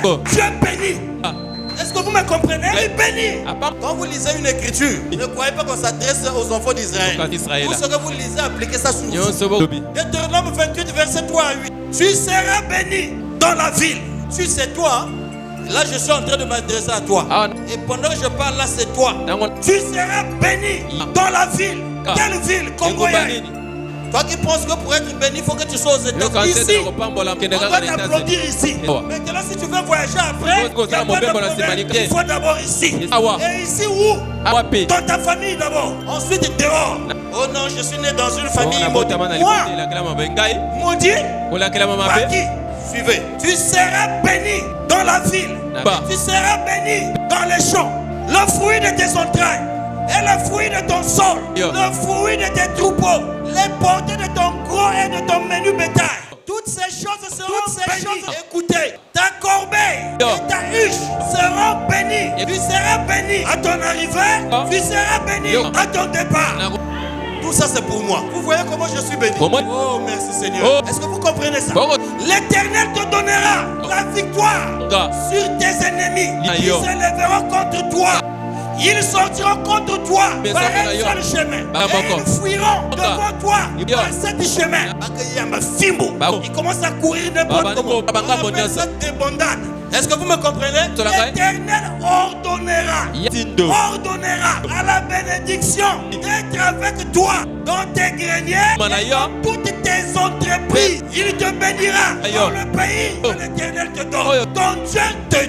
Tu es béni. Est-ce que vous me comprenez? Il est béni. Quand vous lisez une écriture, ne croyez pas qu'on s'adresse aux enfants d'Israël. Tout ce que vous lisez, appliquez ça sur vous. Deutéronome 28, verset 3 à 8. Tu seras béni dans la ville. Tu sais toi. Là, je suis en train de m'adresser à toi. Et pendant que je parle, là, c'est toi. Tu seras béni dans la ville. Quelle ville? Congoïa. Toi qui penses que pour être béni, il faut que tu sois aux États-Unis. Ici, on va t'applaudir ici. Maintenant, si tu veux voyager après, il faut d'abord ici. Et ici où? Dans ta famille d'abord. Ensuite dehors. Oh non, je suis né dans une famille maudite. Maudit? Par qui? Suivez. Tu seras béni dans la ville. Tu seras béni dans les champs. Le fruit de tes entrailles et le fruit de ton sol, le fruit de tes troupeaux, les portées de ton gros et de ton menu bétail. Toutes ces choses seront bénies. Écoutez, ta corbeille et ta huche seront bénies. Tu seras béni à ton arrivée, tu seras béni à ton départ. Tout ça c'est pour moi. Vous voyez comment je suis béni? Oh merci Seigneur. Est-ce que vous comprenez ça? L'Éternel te donnera la victoire sur tes ennemis. Ils s'élèveront contre toi. Ils sortiront contre toi par un seul chemin. Et ils fuiront devant toi par sept chemins. Ils commencent à courir n'importe comment. Cette débandade. Est-ce que vous me comprenez? L'Éternel ordonnera à la bénédiction d'être avec toi dans tes greniers et dans toutes tes entreprises. Il te bénira dans le pays que l'Éternel te donne. Ton Dieu te donne.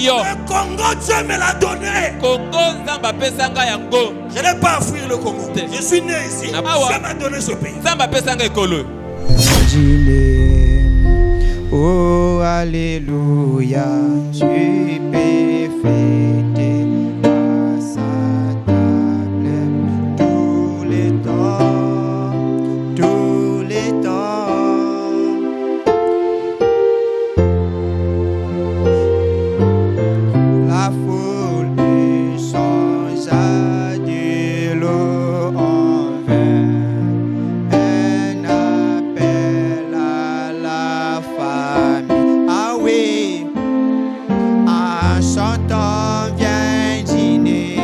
Le Congo, Dieu me l'a donné. Je n'ai pas à fuir le Congo. Je suis né ici. Dieu m'a donné ce pays. Oh alléluia, tu peux fêter à sa table tous les temps, tous les temps. La foule échange à de l'eau en vain. Un appel à la famille. Ah oui, en chantant viens dîner.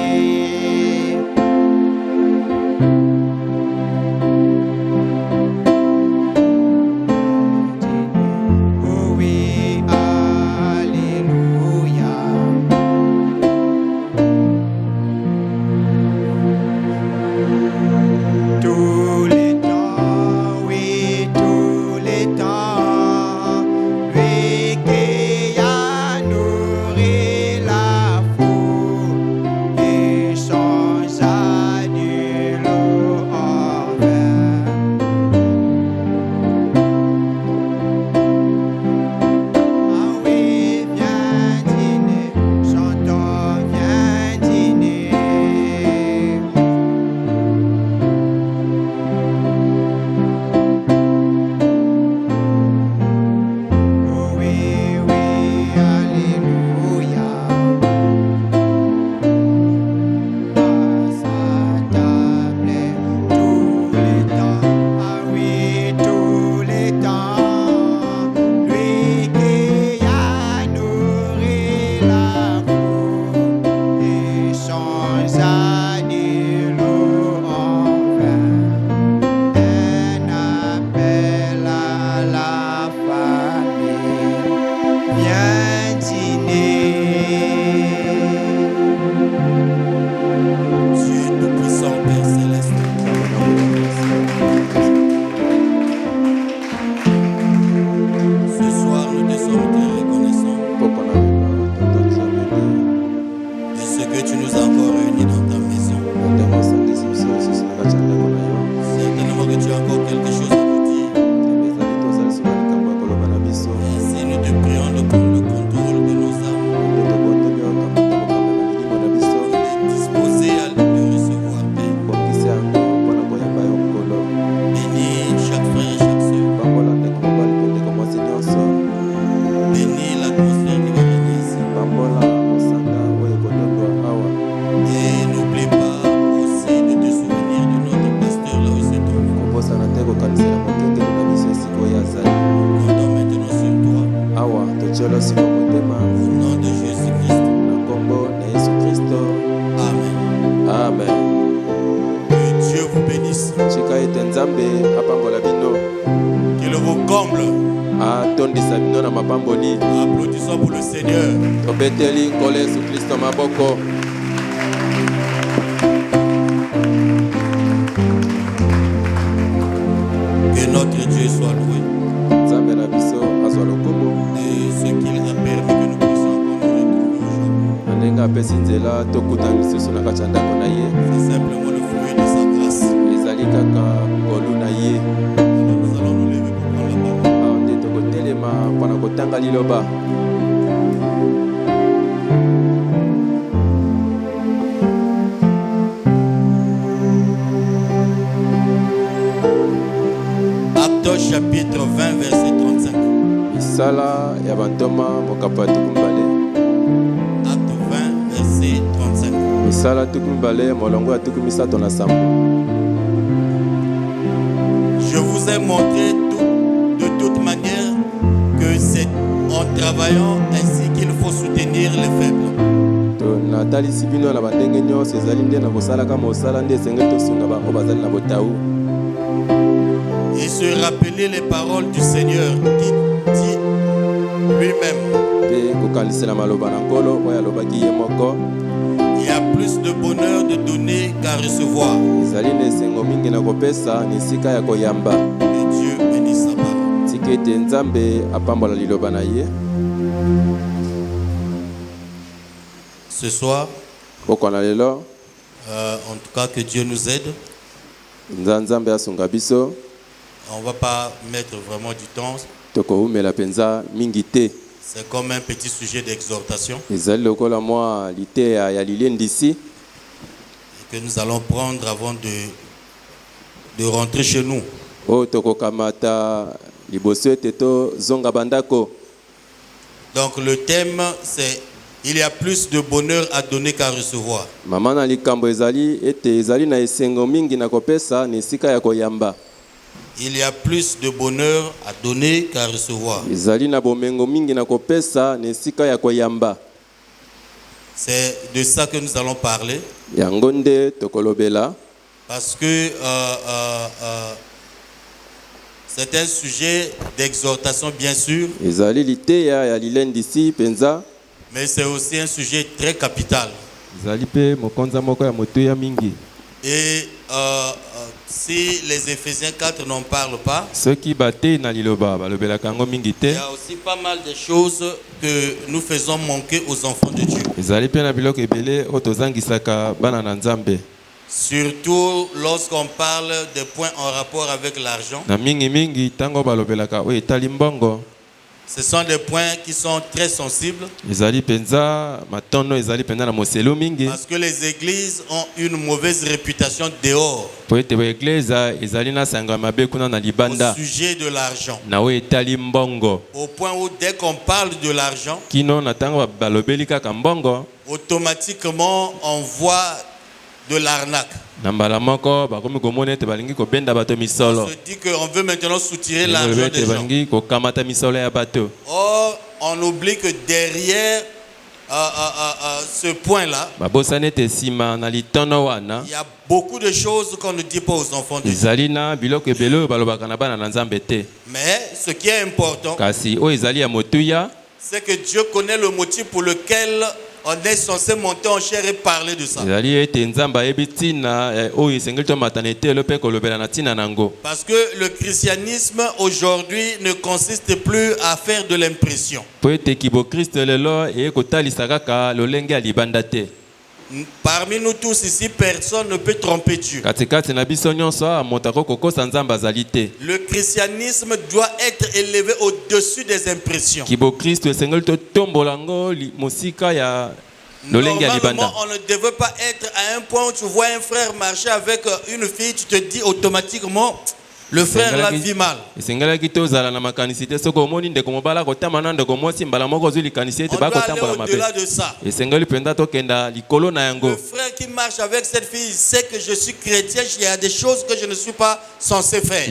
Oh oui, alléluia. Tous les temps, oui, tous les temps, lui qui a nourri la foule, échangea de l'eau en vin. Ah oui, viens dîner, chantons, viens dîner. Oh oui, oui, nom de Jésus-Christ. Amen. Amen. Que Dieu vous bénisse. Qu'il vous comble. Applaudissons pour le Seigneur. Que notre Dieu soit loué. Et ce qu'il a permis que nous puissions encore nous retrouver aujourd'hui. C'est simplement le fruit de sa grâce. Nous allons nous lever pour prendre la parole. Actes chapitre 20 verset 35. Acte 20 verset 35. Je vous ai montré de toute manière que c'est en travaillant ainsi qu'il faut soutenir les faibles. Et se rappeler les paroles du Seigneur qui dit lui-même: il y a plus de bonheur de donner qu'à recevoir. Que Dieu bénisse sa parole. Ce soir, en tout cas, que Dieu nous aide. On ne va pas mettre vraiment du temps. C'est comme un petit sujet d'exhortation. Et que nous allons prendre avant de rentrer chez nous. Donc le thème c'est: il y a plus de bonheur à donner qu'à recevoir. Il y a plus de bonheur à donner qu'à recevoir. C'est de ça que nous allons parler. Parce que c'est un sujet d'exhortation bien sûr. Mais c'est aussi un sujet très capital. Et si les Éphésiens 4 n'en parlent pas, il y a aussi pas mal de choses que nous faisons manquer aux enfants de Dieu. Surtout lorsqu'on parle des points en rapport avec l'argent. Ce sont des points qui sont très sensibles. Parce que les églises ont une mauvaise réputation dehors au sujet de l'argent. Au point où dès qu'on parle de l'argent, automatiquement on voit de l'arnaque. On se dit qu'on veut maintenant soutirer l'argent des gens. Or, on oublie que derrière ce point-là, il y a beaucoup de choses qu'on ne dit pas aux enfants de Dieu. Mais ce qui est important, c'est que Dieu connaît le motif pour lequel on est censé monter en chair et parler de ça. Parce que le christianisme aujourd'hui ne consiste plus à faire de l'impression. Parmi nous tous ici, personne ne peut tromper Dieu. Le christianisme doit être élevé au-dessus des impressions. Normalement, on ne devait pas être à un point où tu vois un frère marcher avec une fille, tu te dis automatiquement, Le frère la vit mal. On doit aller au-delà de ça. Le frère qui marche avec cette fille sait que je suis chrétien, il y a des choses que je ne suis pas censé faire.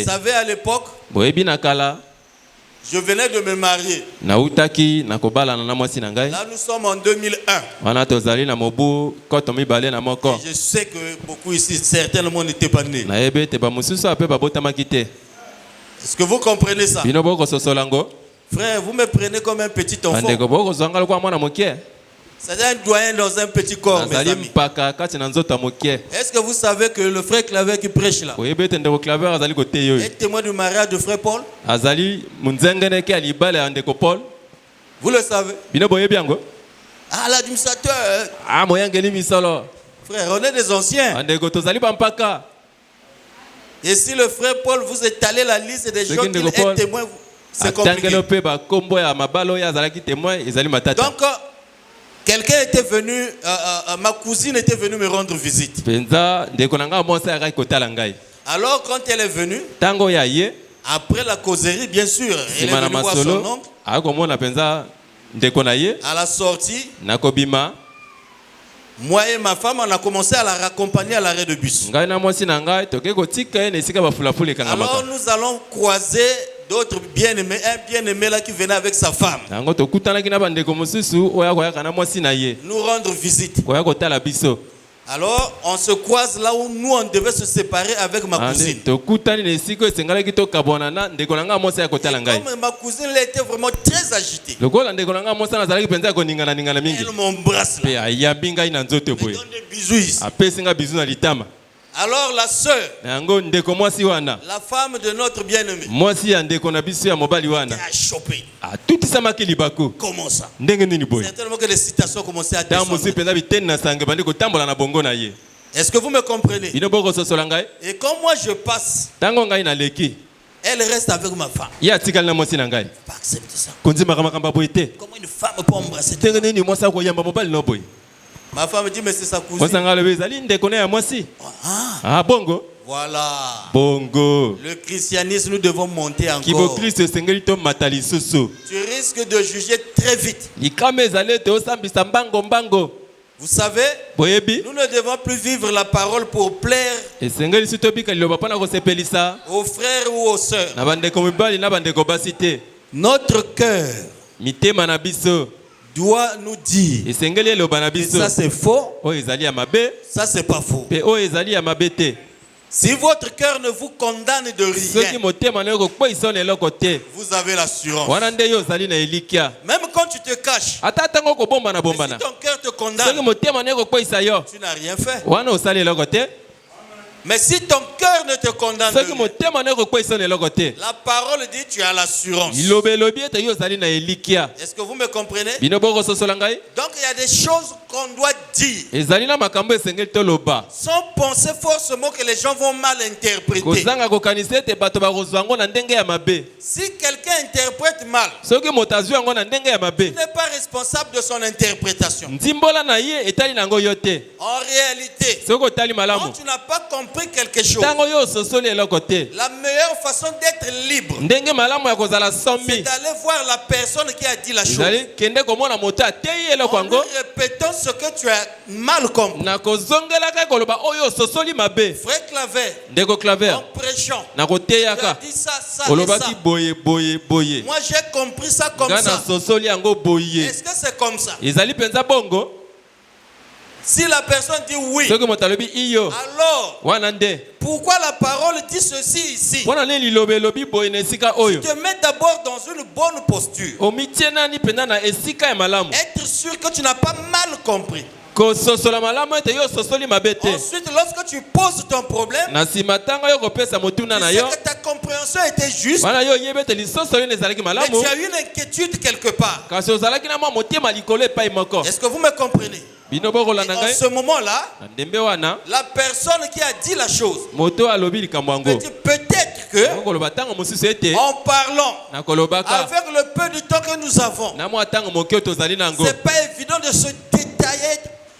Vous savez, à l'époque, je venais de me marier. Là, nous sommes en 2001. Et je sais que beaucoup ici, certainement, n'étaient pas nés. Est-ce que vous comprenez ça? Frère, vous me prenez comme un petit enfant. C'est un doyen dans un petit corps, mes amis. Est-ce que vous savez que le frère Claver qui prêche là est témoin du mariage de frère Paul? Vous le savez? Ah, l'administrateur. Frère, on est des anciens. Et si le frère Paul vous étalez la liste des gens qui est témoin, c'est compliqué. Donc, quelqu'un était venu, ma cousine était venue me rendre visite. Alors quand elle est venue, après la causerie, bien sûr, elle est venue voir son oncle. À la sortie, moi et ma femme, on a commencé à la raccompagner à l'arrêt de bus. Alors nous allons croiser d'autres bien-aimés, un bien-aimé là qui venait avec sa femme. Nous rendre visite. Alors on se croise là où nous on devait se séparer avec ma cousine. Comme ma cousine elle était vraiment très agitée. Elle m'embrasse là. Elle me donne des bisous ici. Alors la sœur, la femme de notre bien-aimé, a chopé. Comment ça? Certainement que les citations commençaient à descendre. Est-ce que vous me comprenez? Et quand moi je passe, elle reste avec ma femme. Pas accepter ça. Comment une femme peut embrasser? Ma femme dit, mais c'est sa cousine. Ah, bongo. Voilà. Bongo. Le christianisme, nous devons monter encore. Tu risques de juger très vite. Vous savez, nous ne devons plus vivre la parole pour plaire aux frères ou aux sœurs. Notre cœur doit nous dire que ça c'est faux, ça c'est pas faux. Si votre cœur ne vous condamne de rien, vous avez l'assurance. Même quand tu te caches, si ton cœur te condamne, tu n'as rien fait. Mais si ton cœur ne te condamne de rien, la parole dit tu as l'assurance. Est-ce que vous me comprenez? Donc il y a des choses qu'on doit dire sans penser forcément que les gens vont mal interpréter. Si quelqu'un interprète mal, tu n'es pas responsable de son interprétation. En réalité, quand tu n'as pas compris quelque chose, la meilleure façon d'être libre, c'est d'aller voir la personne qui a dit la chose, en lui répétant ce que tu as mal compris. Frère Claver, en prêchant, tu as dit ça, ça et ça. Moi j'ai compris ça comme ça. Est-ce que c'est comme ça? Si la personne dit oui, alors pourquoi la parole dit ceci ici? Tu te mets d'abord dans une bonne posture. Être sûr que tu n'as pas mal compris. Ensuite, lorsque tu poses ton problème, tu sais que ta compréhension était juste, mais tu as une inquiétude quelque part. Est-ce que vous me comprenez? Et en ce moment-là, la personne qui a dit la chose dit peut-être que en parlant avec le peu de temps que nous avons, c'est pas évident de se détailler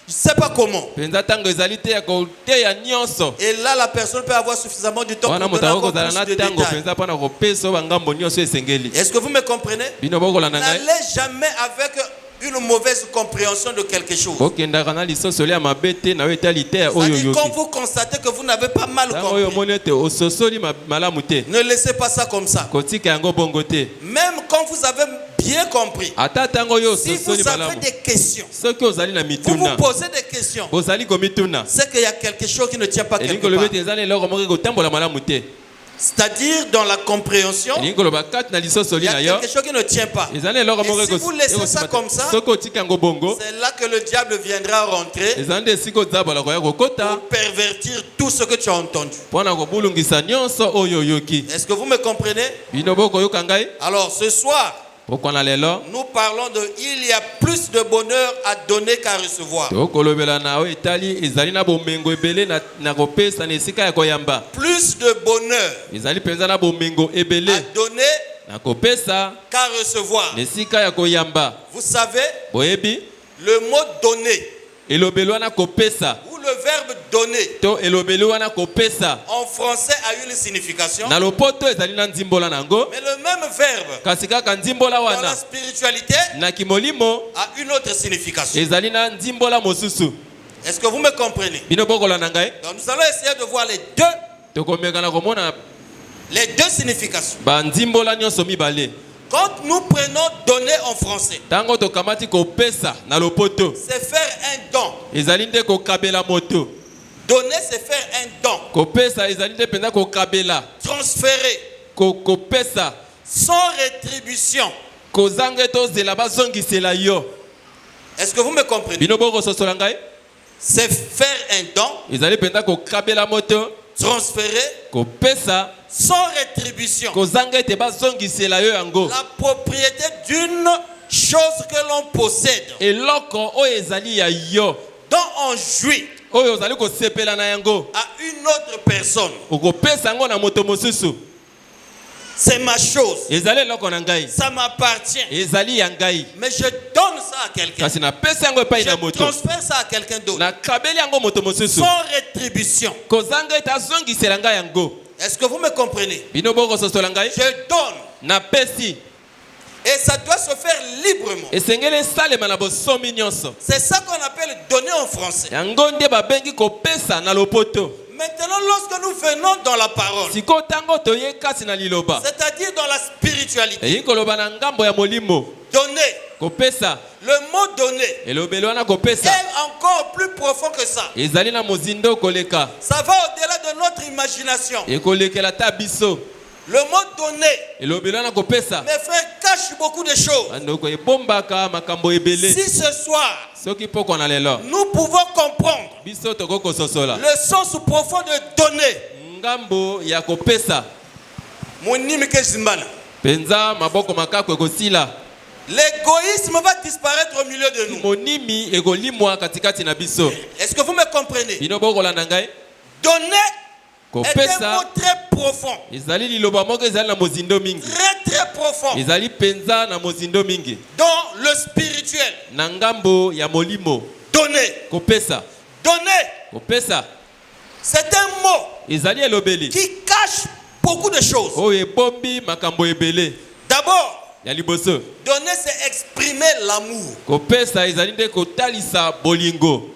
Je ne sais pas comment. penza tango ezali te ya koteya nyonso Et là, la personne peut avoir suffisamment de temps wana pour donner moto encore akozala plus na de tango détails. penza mpona kopesa bangambo nyonso esengeli Est-ce que vous me comprenez? bino bokolanda ngai N'allez jamais avec une mauvaise compréhension de quelque chose. bokendaka na lisosoli ya mabe te na yo etali te ya oyo C'est-à-dire, quand yoki vous constatez que vous n'avez pas mal ntango oyo compris, omoni ete ososoli malamu te ne laissez pas ça comme ça. kotika yango bongo te Même quand vous avez bien compris, ata ntango oyo si ososoli vous avez malamu des questions, soki ozali na vous mituna vous posez des questions, bozali komituna c'est qu'il y a quelque chose qui ne tient pas elingi quelque koloba part. ete eza na eloko moko ekotambola malamu te C'est-à-dire, dans la compréhension, elingi koloba kati na il lisosoli y a na yo quelque chose qui ne tient pas. eza na eloko moko Et si vous laissez ça comme ça, soki otika yango bongo c'est là que le diable viendra rentrer eza nde esika ozabola koya kokota pour pervertir tout ce que tu as entendu. mpona kobulungisa nyonso oyo oyoki Est-ce que vous me comprenez? bino bokoyoka ngai Alors, ce soir, pokwana lelo nous parlons de il y a plus de bonheur à donner qu'à recevoir. tokolobela na oyo etali ezali na bomengo ebele na kopesa na esika ya koyamba Plus de bonheur ezali mpenza na bomengo à ebele donner na kopesa qu'à recevoir. na esika ya koyamba Vous savez, boyebi le mot donner elobeli wana kopesa ou le verbe donner to elobeli wana kopesa en français a une signification, na lopoto ezali na nzimbola nango mais le même verbe kasi kaka nzimbola dans la wana spiritualité na kimolimo a une autre signification. ezali na nzimbola mosusu Est-ce que vous me comprenez? bino bokolanda ngai Donc nous allons essayer de voir les tokomeka na komona deux significations. banzimbola nyonso mibale Quand nous prenons donner en français, ntango tokamati kopesa na lopoto c'est faire un don. ezali nde kokabela moto Donner, c'est faire un don. kopesa ezali nde mpenza kokabela Transférer kopesa sans rétribution. kozanga ete ozela bazongisela yo Est-ce que vous me comprenez? bino bokososola ngai C'est faire un don, ezali mpenza kokabela moto transférer kopesa sans rétribution. kozanga ete bazongisela yo yango La propriété d'une chose que l'on possède, eloko oyo ezali ya yo dont on jouit oyo ozali kosepela na yango à une autre personne. okopesa yango na moto mosusu C'est ma chose. ezali eloko na ngai Ça m'appartient. ezali ya ngai Mais je donne ça à quelqu'un. kasi napesa yango epai na Je moto transfère ça à quelqu'un d'autre. nakabeli yango moto mosusu Sans rétribution. kozanga ete azongisela ngai yango Est-ce que vous me comprenez? bino bokososola ngai Je donne. napesi Et ça doit se faire librement. esengeli esalema na bosomi nyonso C'est ça qu'on appelle donner en français. yango nde babengi kopesa na lopoto Maintenant, lorsque nous venons dans la parole, sikoyo ntango toye kasi na liloba c'est-à-dire dans la spiritualité, eyi koloba na ngambo ya molimo donner, kopesa le mot donner elobeli wana kopesa est encore plus profond que ça. ezali na mozindo koleka Ça va au-delà de notre imagination. ekolekela ta biso Le mot donner, elobeli wana kopesa mes frères, cache beaucoup de choses. bandoko ebombaka makambo ebele Si ce soir, soki pokwa na lelo nous pouvons comprendre biso tokoki kososola le sens profond de donner, ngambo ya kopesa Monimi ke zimbana, mpenza maboko makako ekosila l'égoïsme va disparaître au milieu de nous. monimi ekolimwa katikati na biso Est-ce que vous me comprenez? bino bokolanda ngai Donner est un kopesa mot très profond, ezali liloba moko ezali na mozindo mingi très profond, ezali mpenza na mozindo mingi dans le spirituel. na ngambo ya molimo Donner, kopesa donner, kopesa c'est un mot ezali elobeli qui cache beaucoup de choses. oyo ebombi makambo ebele D'abord, ya liboso donner, c'est exprimer l'amour. kopesa ezali nde kotalisa bolingo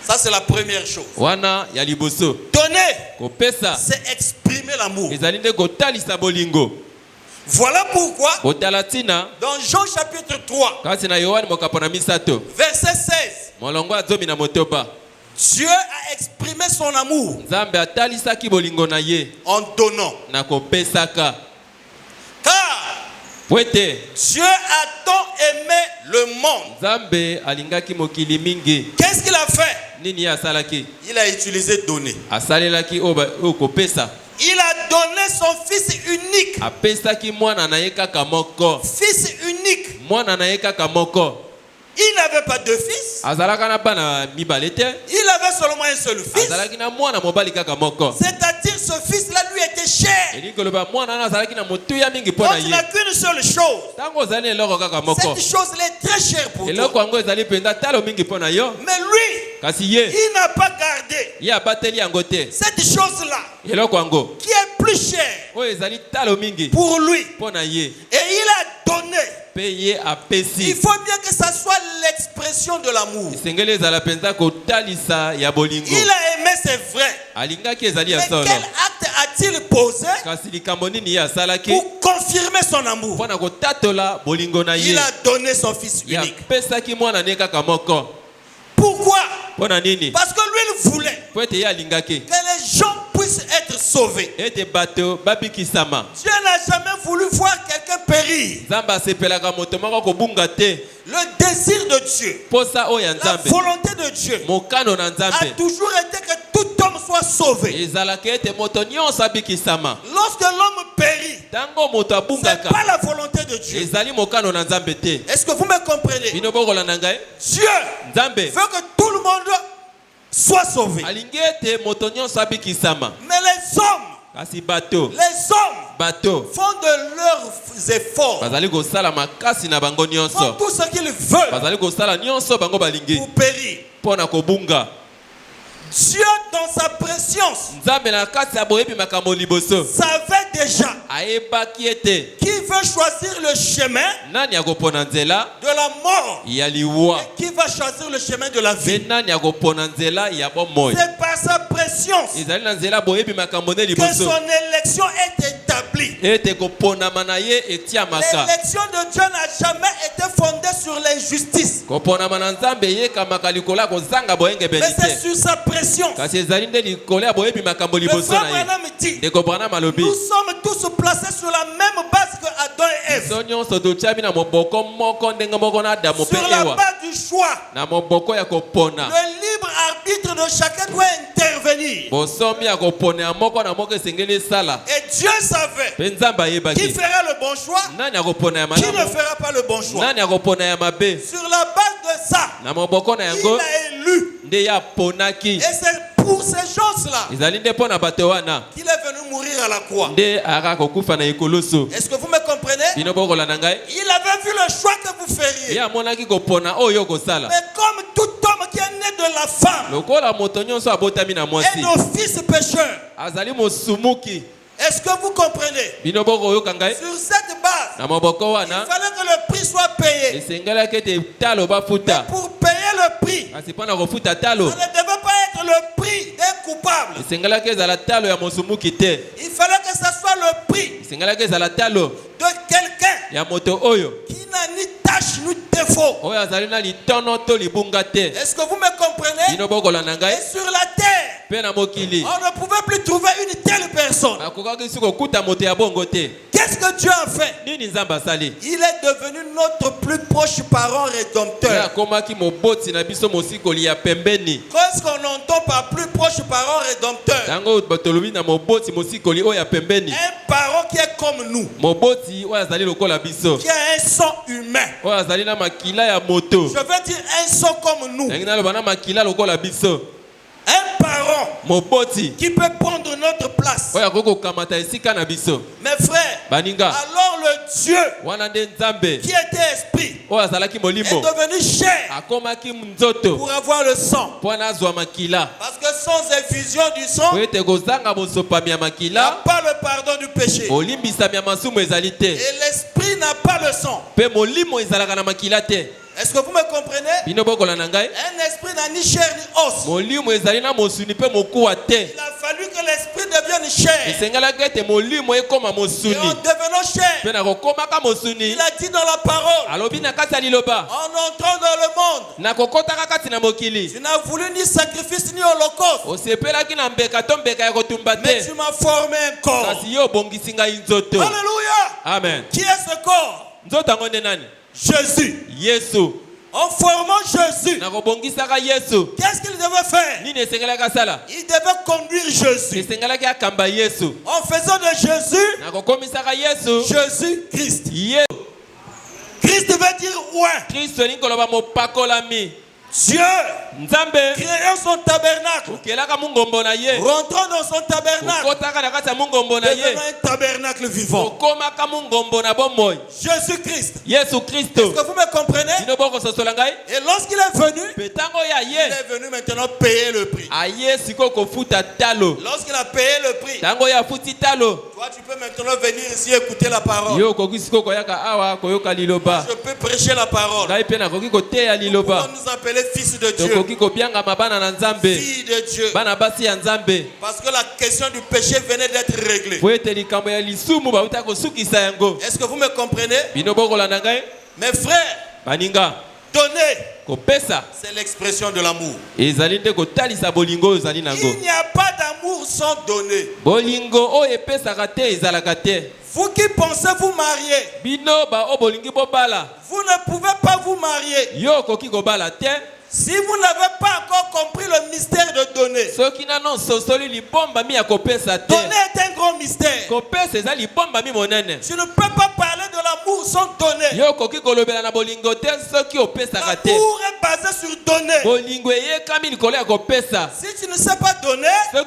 Ça, c'est la première chose. wana ya liboso Donner, kopesa c'est exprimer l'amour. ezali nde kotalisa bolingo Voilà pourquoi, kotala ntina dans Jean chapitre 3, kasi na yohane mokapo na misato verset 16, molongo ya zomi na motoba Dieu a exprimé son amour nzambe atalisaki bolingo na ye en donnant. na kopesaka Car po ete Dieu a tant aimé le monde. nzambe alingaki mokili mingi Qu'est-ce qu'il a fait? nini ye asalaki Il a utilisé donner. asalelaki oyo kopesa Il a donné son fils unique. apesaki mwana na ye kaka moko Fils unique. mwana na ye kaka moko Il n'avait pas de fils. azalaka na bana mibale te Il avait seulement un seul fils. azalaki na mwana mobali kaka moko C'est-à-dire ce fils-là lui était cher. elingi quand il n'a qu'une seule chose, cette chose elle est très chère pour toi. Mais lui, il n'a pas gardé cette chose-là qui est plus chère pour lui. Et il a donné. Il faut bien que ça soit l'expression de l'amour. Il a aimé, c'est vrai. Mais quel acte a-t-il posé pour confirmer son amour? Il a donné son fils unique. Pourquoi? Parce que lui, il voulait que les gens puissent être sauvés. Dieu n'a jamais voulu voir quelqu'un périr. Le désir de Dieu, la volonté de Dieu a toujours été que tout homme soit sauvé. Lorsque l'homme périt, ce n'est pas la volonté de Dieu. Est-ce que vous me comprenez? Dieu veut que tout le monde soit sauvé. Mais les hommes font de leurs efforts, font tout ce qu'ils veulent pour périr. Dieu, dans sa préscience, savait déjà qui veut choisir le chemin de la mort et qui va choisir le chemin de la vie. C'est par sa préscience que son élection est établie. L'élection de Dieu n'a jamais été fondée sur l'injustice, mais c'est sur sa préscience. Le frère Branham dit, nous sommes tous placés sur la même base que Adam et Ève, sur la base du choix. Le libre arbitre de chacun doit intervenir. Et Dieu savait qui fera le bon choix, qui ne fera pas le bon choix. Sur la base de ça, il a élu. Et c'est pour ces gens-là qu'il est venu mourir à la croix. Est-ce que vous me comprenez? Il avait vu le choix que vous feriez. Mais comme tout homme qui est né de la femme et nos fils pécheurs, est-ce que vous comprenez? Sur cette base, il fallait que le prix soit payé. Mais pour payer le prix, ça ne devait pas être le prix des coupables. Il fallait que ça soit le prix de quelqu'un qui n'a ni tâche ni défaut. Est-ce que vous me comprenez? Et sur la terre, on ne pouvait plus trouver une telle personne. Qu'est-ce que Dieu a fait? Il est devenu notre plus proche parent rédempteur. Qu'est-ce qu'on entend par plus proche parent rédempteur? Un parent qui est comme nous, qui a un sang humain. Je veux dire un sang comme nous. Un parent qui peut prendre notre place. Mes frères, alors le Dieu qui était esprit est devenu chair pour avoir le sang. Parce que sans effusion du sang, il n'y a pas le pardon du péché. Et l'esprit n'a pas le sang. Est-ce que vous me comprenez? Un esprit n'a ni chair ni os. Il a fallu que l'esprit devienne chair. Et en devenant chair, il a dit dans la parole, en entrant dans le monde, tu n'as voulu ni sacrifice ni holocauste, mais tu m'as formé un corps. Alléluia. Amen. Qui est ce corps? Jésus. En formant Jésus, qu'est-ce qu'il devait faire? Il devait conduire Jésus. En faisant de Jésus, Jésus-Christ. Christ veut dire ouais. Dieu, créant son tabernacle, rentrant dans son tabernacle, devenant un tabernacle vivant. Jésus-Christ. Est-ce que vous me comprenez? Et lorsqu'il est venu, il est venu maintenant payer le prix. Lorsqu'il a payé le prix, toi tu peux maintenant venir ici écouter la parole. Je peux prêcher la parole. Nous pouvons nous appeler fils de Dieu, fille de Dieu, parce que la question du péché venait d'être réglée. Est-ce que vous me comprenez? Mes frères, donner, c'est l'expression de l'amour. Il n'y a pas d'amour sans donner. Vous qui pensez vous marier, vous ne pouvez pas vous marier si vous n'avez pas encore compris le mystère de donner. Donner est un grand mystère. Tu ne peux pas parler de l'amour sans donner. L'amour est basé sur donner. Si tu ne sais pas donner, ne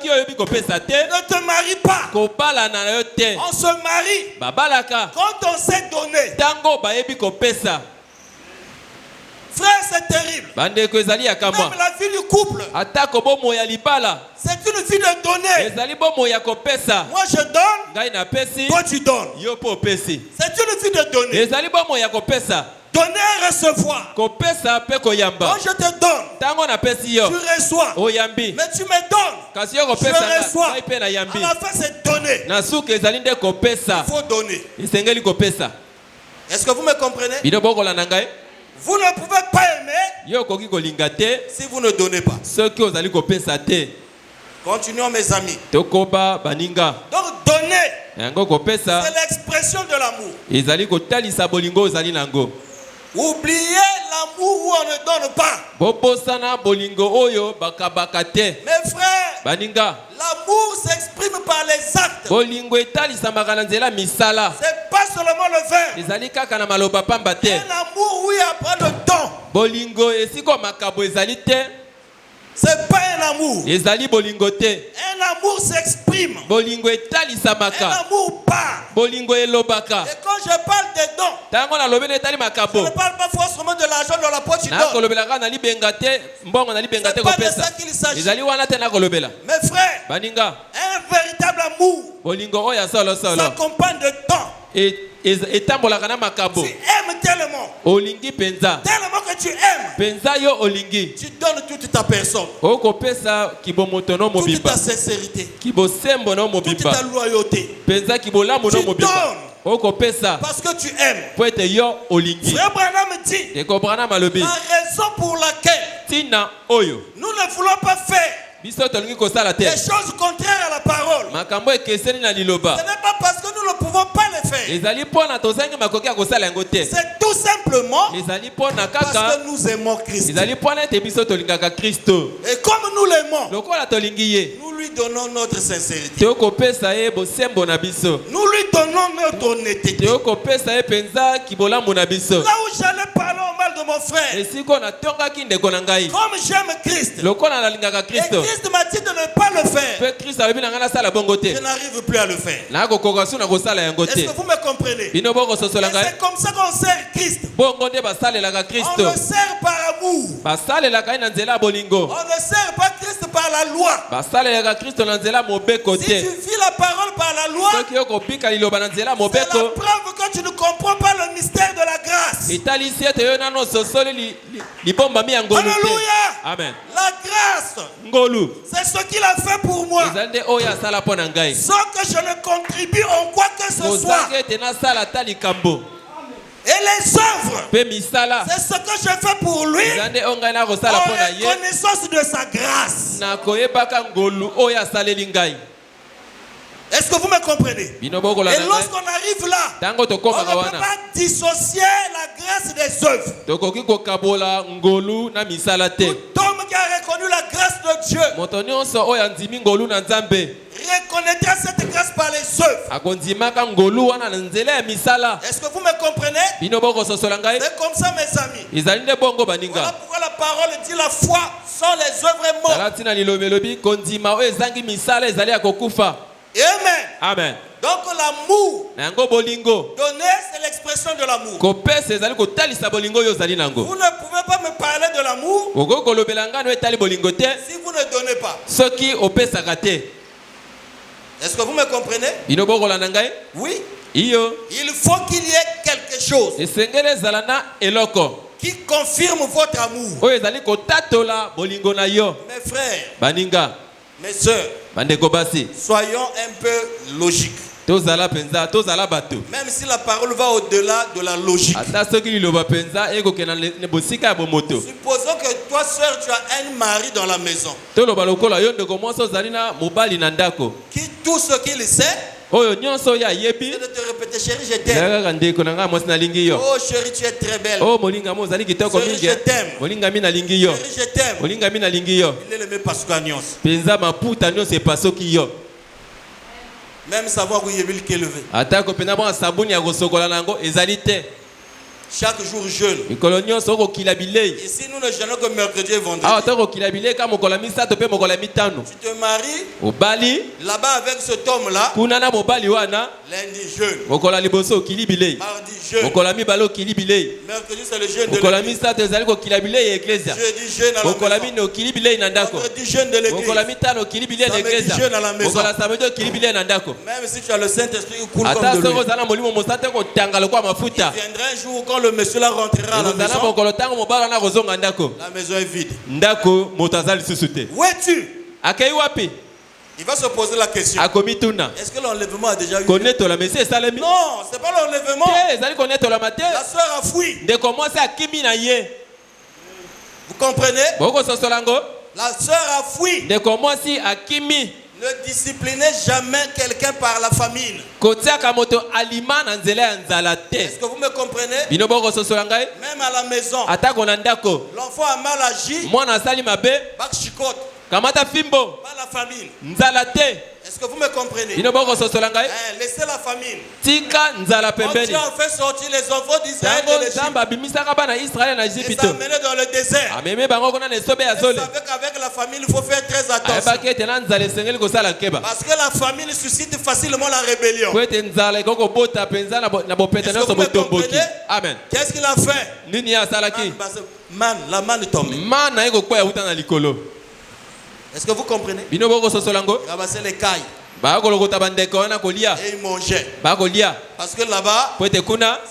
te marie pas. On se marie quand on sait donner. Frère, c'est terrible. Même la vie du couple, c'est une vie de donner. Moi je donne, toi tu donnes. C'est une vie de donner. Donner et recevoir. Quand je te donne, tu reçois. Mais tu me donnes, je reçois. À la fin c'est donner. Il faut donner. Est-ce que vous me comprenez? Vous ne pouvez pas aimer si vous ne donnez pas. Continuons mes amis. Donc donner, c'est l'expression de l'amour. Oubliez l'amour où on ne donne pas. Mes frères, l'amour s'exprime par les actes. C'est pas seulement le verbe. Un amour où il y a pas de temps. C'est pas un amour. Un amour s'exprime. Un amour parle. Et quand je parle des dons, je ne parle pas forcément de l'argent dans la poche du don. C'est pas de ça qu'il s'agit. Mes frères, un véritable amour s'accompagne de temps. Tu aimes tellement que tu aimes, tu donnes toute ta personne, toute ta sincérité, toute ta loyauté. Tu donnes parce que tu aimes. Frère Branham dit, la raison pour laquelle nous ne voulons pas faire des choses contraires à la parole, ce n'est pas parce que nous ne pouvons pas les faire. C'est tout simplement parce que nous aimons Christ. Et comme nous l'aimons, nous lui donnons notre sincérité. Nous lui donnons notre honnêteté. Là où j'allais parler au mal de mon frère, comme j'aime Christ, et Christ m'a dit de ne pas le faire, je n'arrive plus à le faire. Est-ce que vous me comprenez? Et c'est comme ça qu'on sert Christ. On le sert par amour. On ne sert pas Christ par la loi. Si tu vis la parole par la loi, c'est la preuve que tu ne comprends pas le mystère de la grâce. Alléluia. Amen. La grâce, c'est ce qu'il a fait pour moi. Sans que je ne contribue en quoi que ce soit. Et les œuvres, c'est ce que je fais pour lui en reconnaissance de sa grâce. Est-ce que vous me comprenez? Et lorsqu'on arrive là, on ne peut pas dissocier la grâce des œuvres. Tout homme qui a reconnu la grâce de Dieu reconnaîtra cette grâce par les œuvres. Est-ce que vous me comprenez? C'est comme ça, mes amis. Voilà pourquoi la parole dit la foi sans les œuvres est morte. Amen. Amen. Donc l'amour donner, c'est l'expression de l'amour. Vous ne pouvez pas me parler de l'amour si vous ne donnez pas. Est-ce que vous me comprenez? Oui. Il faut qu'il y ait quelque chose qui confirme votre amour. Mes frères, mes soeurs, soyons un peu logiques. Même si la parole va au-delà de la logique. Supposons que toi, soeur, tu as un mari dans la maison qui tout ce qu'il sait, c'est de te répéter, chérie, je t'aime. Oh chérie, tu es très belle. Chérie, je t'aime. Chérie, je t'aime. Il est le même parce que même savoir où il est élevé. Chaque jour jeûne. Ici nous ne jeûnons que mercredi et vendredi. Tu te maries là-bas avec cet homme-là. Lundi jeûne. Mardi jeûne. Mercredi c'est le jeûne de l'église. Jeudi jeûne à la maison. Vendredi jeûne de l'église. Samedi jeûne à la maison. Même si tu as le Saint-Esprit qui coule comme de l'eau. Il viendra un jour quand le monsieur là rentrera à la maison. La maison est vide. Où es-tu? Il va se poser la question. Est-ce que l'enlèvement a déjà eu lieu? Non, c'est pas l'enlèvement. La soeur a fui. Vous comprenez? La soeur a fui. Ne disciplinez jamais quelqu'un par la famine. Est-ce que vous me comprenez? Même à la maison, l'enfant a mal agi. Bac chicote. Pas la famine. Est-ce que vous me comprenez? Laissez la famine. Quand Dieu a fait sortir les enfants d'Israël de l'Égypte, il s'est amené dans le désert. Vous savez qu'avec la famine, il faut faire très attention. Parce que la famine suscite facilement la rébellion. Est-ce que vous me comprenez? Qu'est-ce qu'il a fait? La manne tombée. Est-ce que vous comprenez? Il ramassait les cailles. Et il mangeait. Parce que là-bas, c'est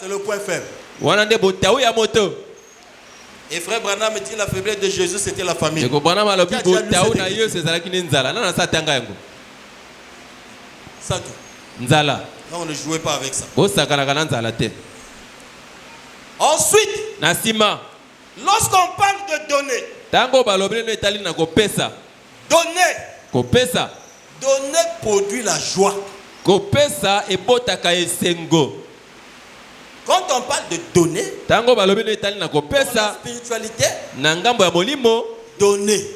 le point faible. Et frère Branham dit la faiblesse de Jésus, c'était la famille. Ça tout. Non, on ne jouait pas avec ça. Ensuite, lorsqu'on parle de donner, donner produit la joie. Quand on parle de donner, dans la spiritualité, donner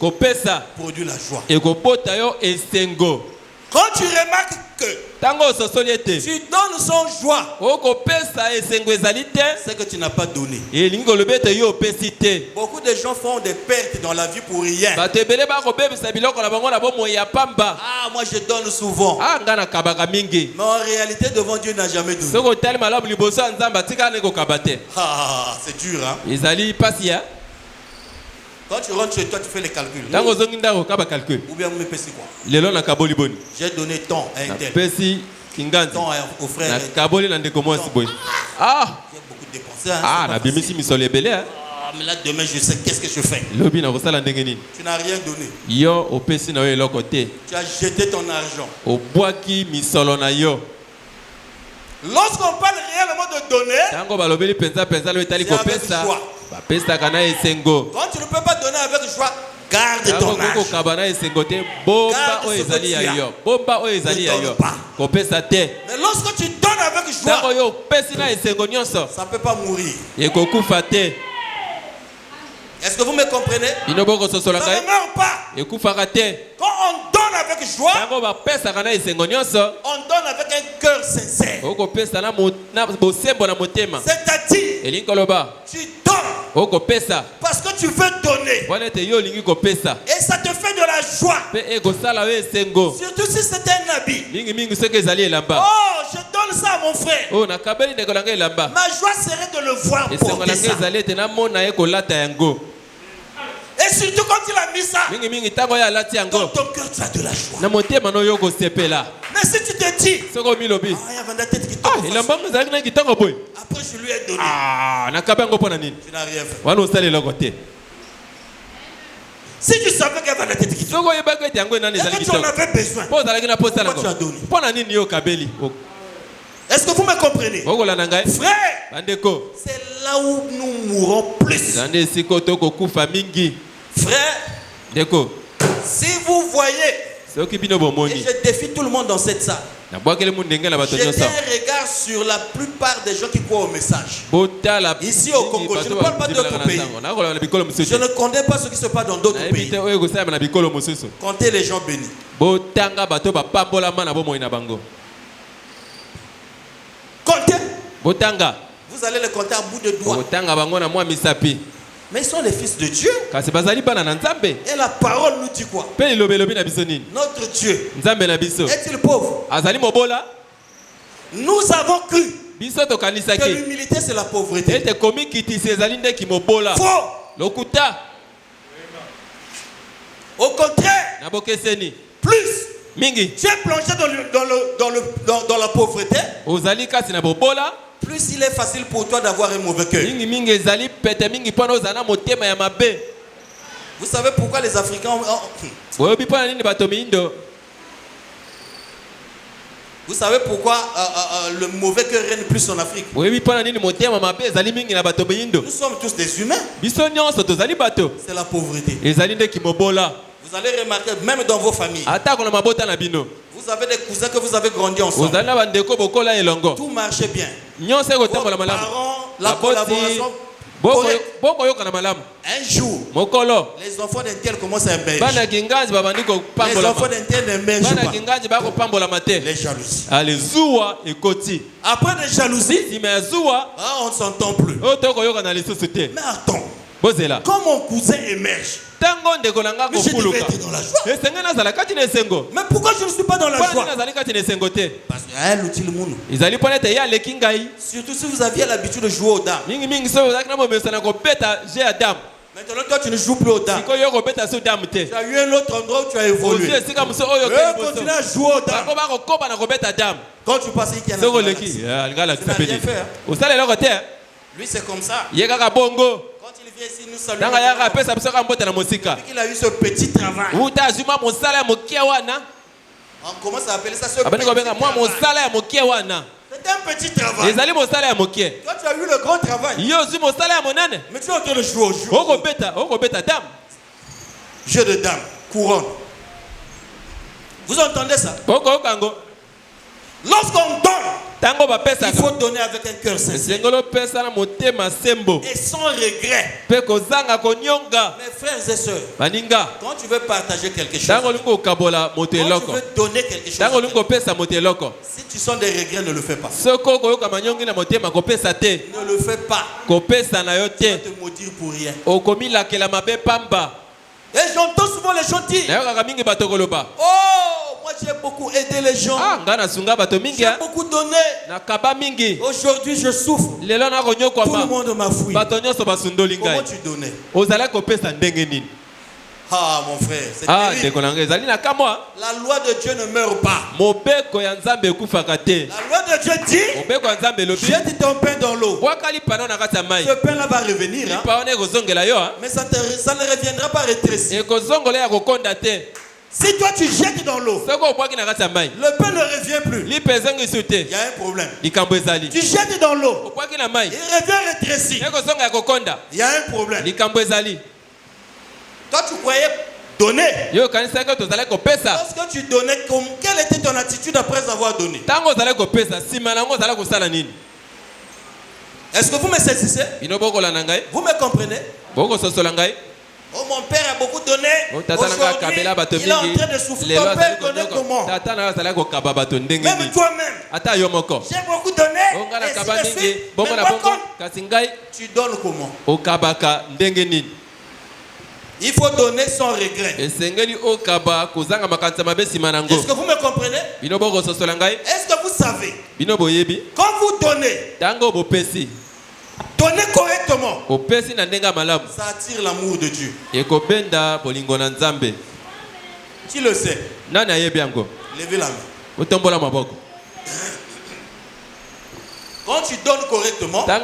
produit la joie. Quand tu remarques que tu donnes sans joie, c'est que tu n'as pas donné. Beaucoup de gens font des pertes dans la vie pour rien. Ah, moi je donne souvent. Mais en réalité, devant Dieu, il n'a jamais donné. Ah, c'est dur, hein? Quand tu rentres chez toi, tu fais les calculs. Ou bien vous me pèsez quoi? J'ai donné tant à un tel. Tant au frère. J'ai beaucoup dépensé. Hein, mais là, demain, je sais qu'est-ce que je fais. Tu n'as rien donné. Tu as jeté ton argent. Lorsqu'on parle réellement de donner, c'est avec joie. Quand tu ne peux pas donner avec joie, Garde ton âge. Mais lorsque tu donnes avec joie, ça ne peut pas mourir. Est-ce que vous me comprenez? Ça ne meurt pas. Quand on donne avec joie, on donne avec un cœur sincère. C'est-à-dire, tu donnes parce que tu veux donner. Et ça te fait de la joie. Surtout si c'est un habit. Oh, je donne ça à mon frère. Ma joie serait de le voir porter ça. Et surtout quand il a mis ça, dans ton cœur tu as de la joie. Mais si tu te dis, il y avait la tête qui tombe, après je lui ai donné, tu n'as rien fait. Si tu savais qu'il y avait la tête qui tombe, et que tu en avais besoin, pourquoi tu as donné? Est-ce que vous me comprenez? Frère, c'est là où nous mourons plus. Frère, si vous voyez, et je défie tout le monde dans cette salle, jetez un regard sur la plupart des gens qui croient au message. Ici au Congo, je ne parle pas d'autres pays. Je ne connais pas ce qui se passe dans d'autres pays. Comptez les gens bénis. Comptez. Vous allez les compter à bout de doigts. Mais ils sont les fils de Dieu. Et la parole nous dit quoi? Notre Dieu est-il pauvre? Nous avons cru que l'humilité c'est la pauvreté. Faux. Au contraire, plus tu es plongé dans la pauvreté, plus il est facile pour toi d'avoir un mauvais cœur. Vous savez pourquoi les Africains Vous savez pourquoi le mauvais cœur règne plus en Afrique? Nous sommes tous des humains. C'est la pauvreté. Vous allez remarquer, même dans vos familles, vous avez des cousins que vous avez grandi ensemble. Tout marchait bien. Vos parents, la collaboration. Un jour, les enfants d'un tel commencent à émerger. Les enfants d'un tel n'émergent pas. Les jalousies. Après les jalousies, on ne s'entend plus. Mais attends, quand mon cousin émerge, mais je devais être dans la joie. Mais pourquoi je ne suis pas dans la joie? Parce qu'il y a un outil le monde. Surtout si vous aviez l'habitude de jouer aux dames. Maintenant toi tu ne joues plus aux dames. Tu as eu un autre endroit où tu as évolué. Continue à jouer aux dames. Quand tu passes ici, tu n'as rien fait. Lui c'est comme ça. Quand il vient ici, nous saluons. Il a eu ce petit travail. On commence à appeler ça ce petit travail. C'est un petit travail. Toi tu as eu le grand travail. Mais tu es en train de jouer au jeu. Jeu de dames, couronne. Vous entendez ça? Lorsqu'on donne, il faut donner avec un cœur sincère et sans regret. Mes frères et sœurs, quand tu veux partager quelque chose, quand tu veux donner quelque chose, si tu sens des regrets, ne le fais pas. Ne le fais pas. Tu vas te maudire pour rien. Et j'entends souvent les gens dire, oh, moi j'ai beaucoup aidé les gens. J'ai beaucoup donné. Aujourd'hui je souffre. Tout le monde m'a fouillé. Comment tu donnais? Ah mon frère, c'est terrible. La loi de Dieu ne meurt pas. La loi de Dieu dit, jette ton pain dans l'eau. Ce pain là va revenir, hein? Mais ça ne reviendra pas rétréci. Si toi tu jettes dans l'eau, le pain ne revient plus. Il y a un problème. Tu jettes dans l'eau, il revient rétréci. Il y a un problème. Toi, tu croyais donner. Lorsque tu donnais, quelle était ton attitude après avoir donné? Est-ce que vous me saisissez? Vous me comprenez? Oh, mon père a beaucoup donné. Aujourd'hui, il est en train de souffrir. Ton père donnait comment? Même toi-même. J'ai beaucoup donné. Et si mais par contre, tu donnes comment? Il faut donner sans regret. Est-ce que vous me comprenez? Est-ce que vous savez? Quand vous donnez, donnez correctement. Ça attire l'amour de Dieu. Tu le sais. Levez la main. Quand tu donnes correctement, ça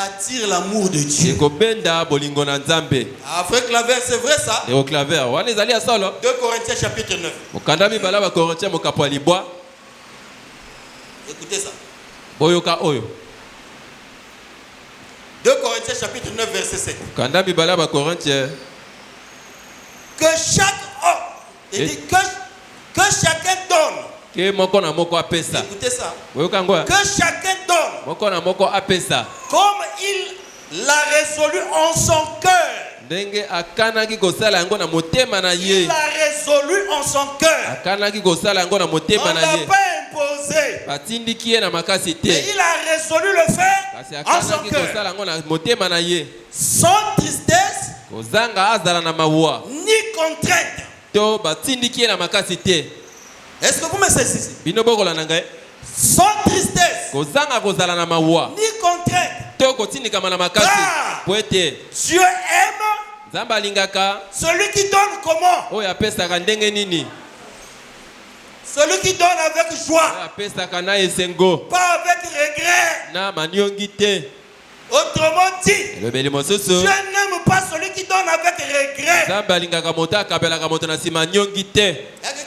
attire l'amour de Dieu. Frère Claver, c'est vrai ça? 2 Corinthiens chapitre 9. Écoutez ça. 2 Corinthiens chapitre 9 verset 7. Que chaque homme, il dit que chacun donne. Écoutez ça. Que chacun donne comme il l'a résolu en son cœur. Il l'a résolu en son cœur. On ne l'a pas imposé. Mais il a résolu le faire en son cœur. Sans tristesse ni contrainte. Est-ce que vous me saisissez? Sans tristesse ni contrainte. Car Dieu aime celui qui donne comment? Celui qui donne avec joie, pas avec regret. Autrement dit, Dieu n'aime pas celui qui donne avec regret.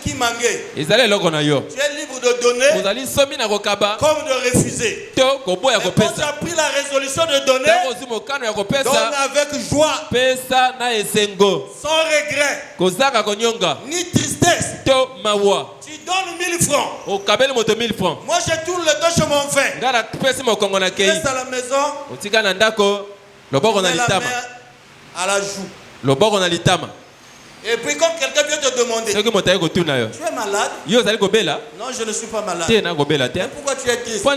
Tu es libre de donner comme de refuser. Mais quand tu as pris la résolution de donner, donne avec joie, sans regret, ni tristesse. Tu donnes 1000 francs. Moi je tourne le dos chez mon frère. Je reste à la maison. On met la main à la joue. Et puis quand quelqu'un vient te demander, tu es malade? Non, je ne suis pas malade. Mais pourquoi tu es triste? Le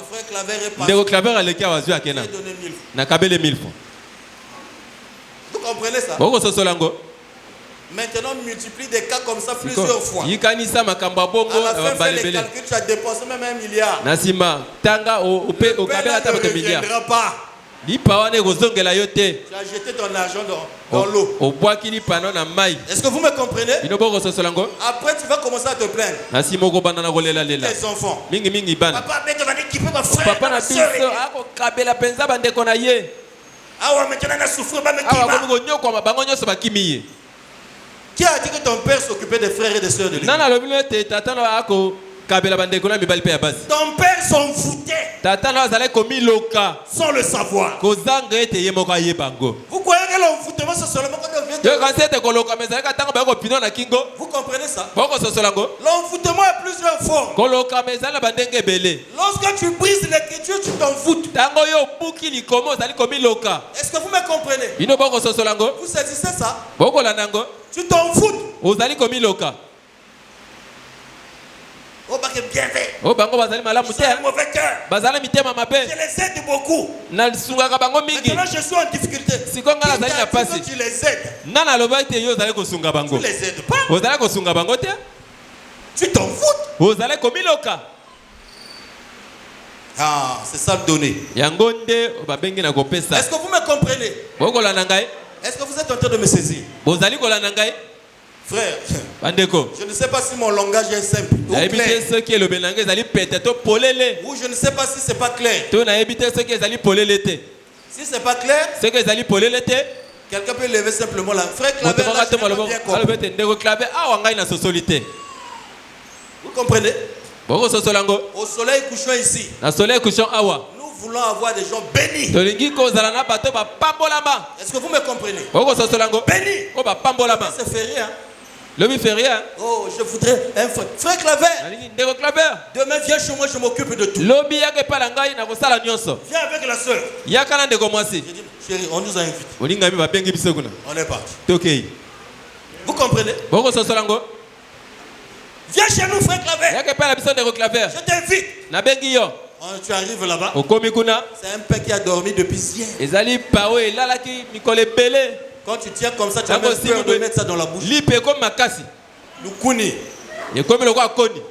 frère Claver est parti. Il a donné 1000 francs. Vous comprenez ça? Maintenant, multiplie des cas comme ça plusieurs fois. À la fin, fais les calculs, tu as dépensé même 1 milliard. Le père ne reviendra pas. Tu as jeté ton argent dans l'eau. Est-ce que vous me comprenez? Après, tu vas commencer à te plaindre. Tes enfants. Papa, mais tu vas dire qu'il peut me frère. Papa, qui a dit que ton père s'occupait des frères et des sœurs de lui? Ton père s'en foutait sans le savoir. Vous croyez que l'envoûtement c'est seulement quand on vient de... Vous comprenez ça? L'envoûtement a plusieurs formes. Lorsque tu brises l'écriture, tu t'envoûtes. Est-ce que vous me comprenez? Vous saisissez ça? Tu t'envoûtes. Oh, bah, bien fait. Ils ont un mauvais cœur. Je les aide beaucoup. Maintenant, je suis en difficulté. Tu les aides. Tu les aides pas. Tu t'envoûtes. Ah, c'est ça le donner. Est-ce que vous me comprenez? Est-ce que vous êtes en train de me saisir? Frère, je ne sais pas si mon langage est simple ou clair. Ou je ne sais pas si c'est pas clair. Si c'est pas clair, quelqu'un peut lever simplement la frère Claver. Vous comprenez? Au soleil couchant ici, nous voulons avoir des gens bénis. Est-ce que vous me comprenez? Béni. Ça se fait rien. L'homme fait rien. Oh, je voudrais un frère. Frère Claver. Demain, viens chez moi, je m'occupe de tout. Viens avec la soeur. J'ai dit, chérie, on nous a invités. On est parti. Vous comprenez? Viens chez nous, frère Claver. Je t'invite. Tu arrives là-bas. C'est un père qui a dormi depuis hier. Quand tu tiens comme ça, tu as même peur de mettre ça dans la bouche.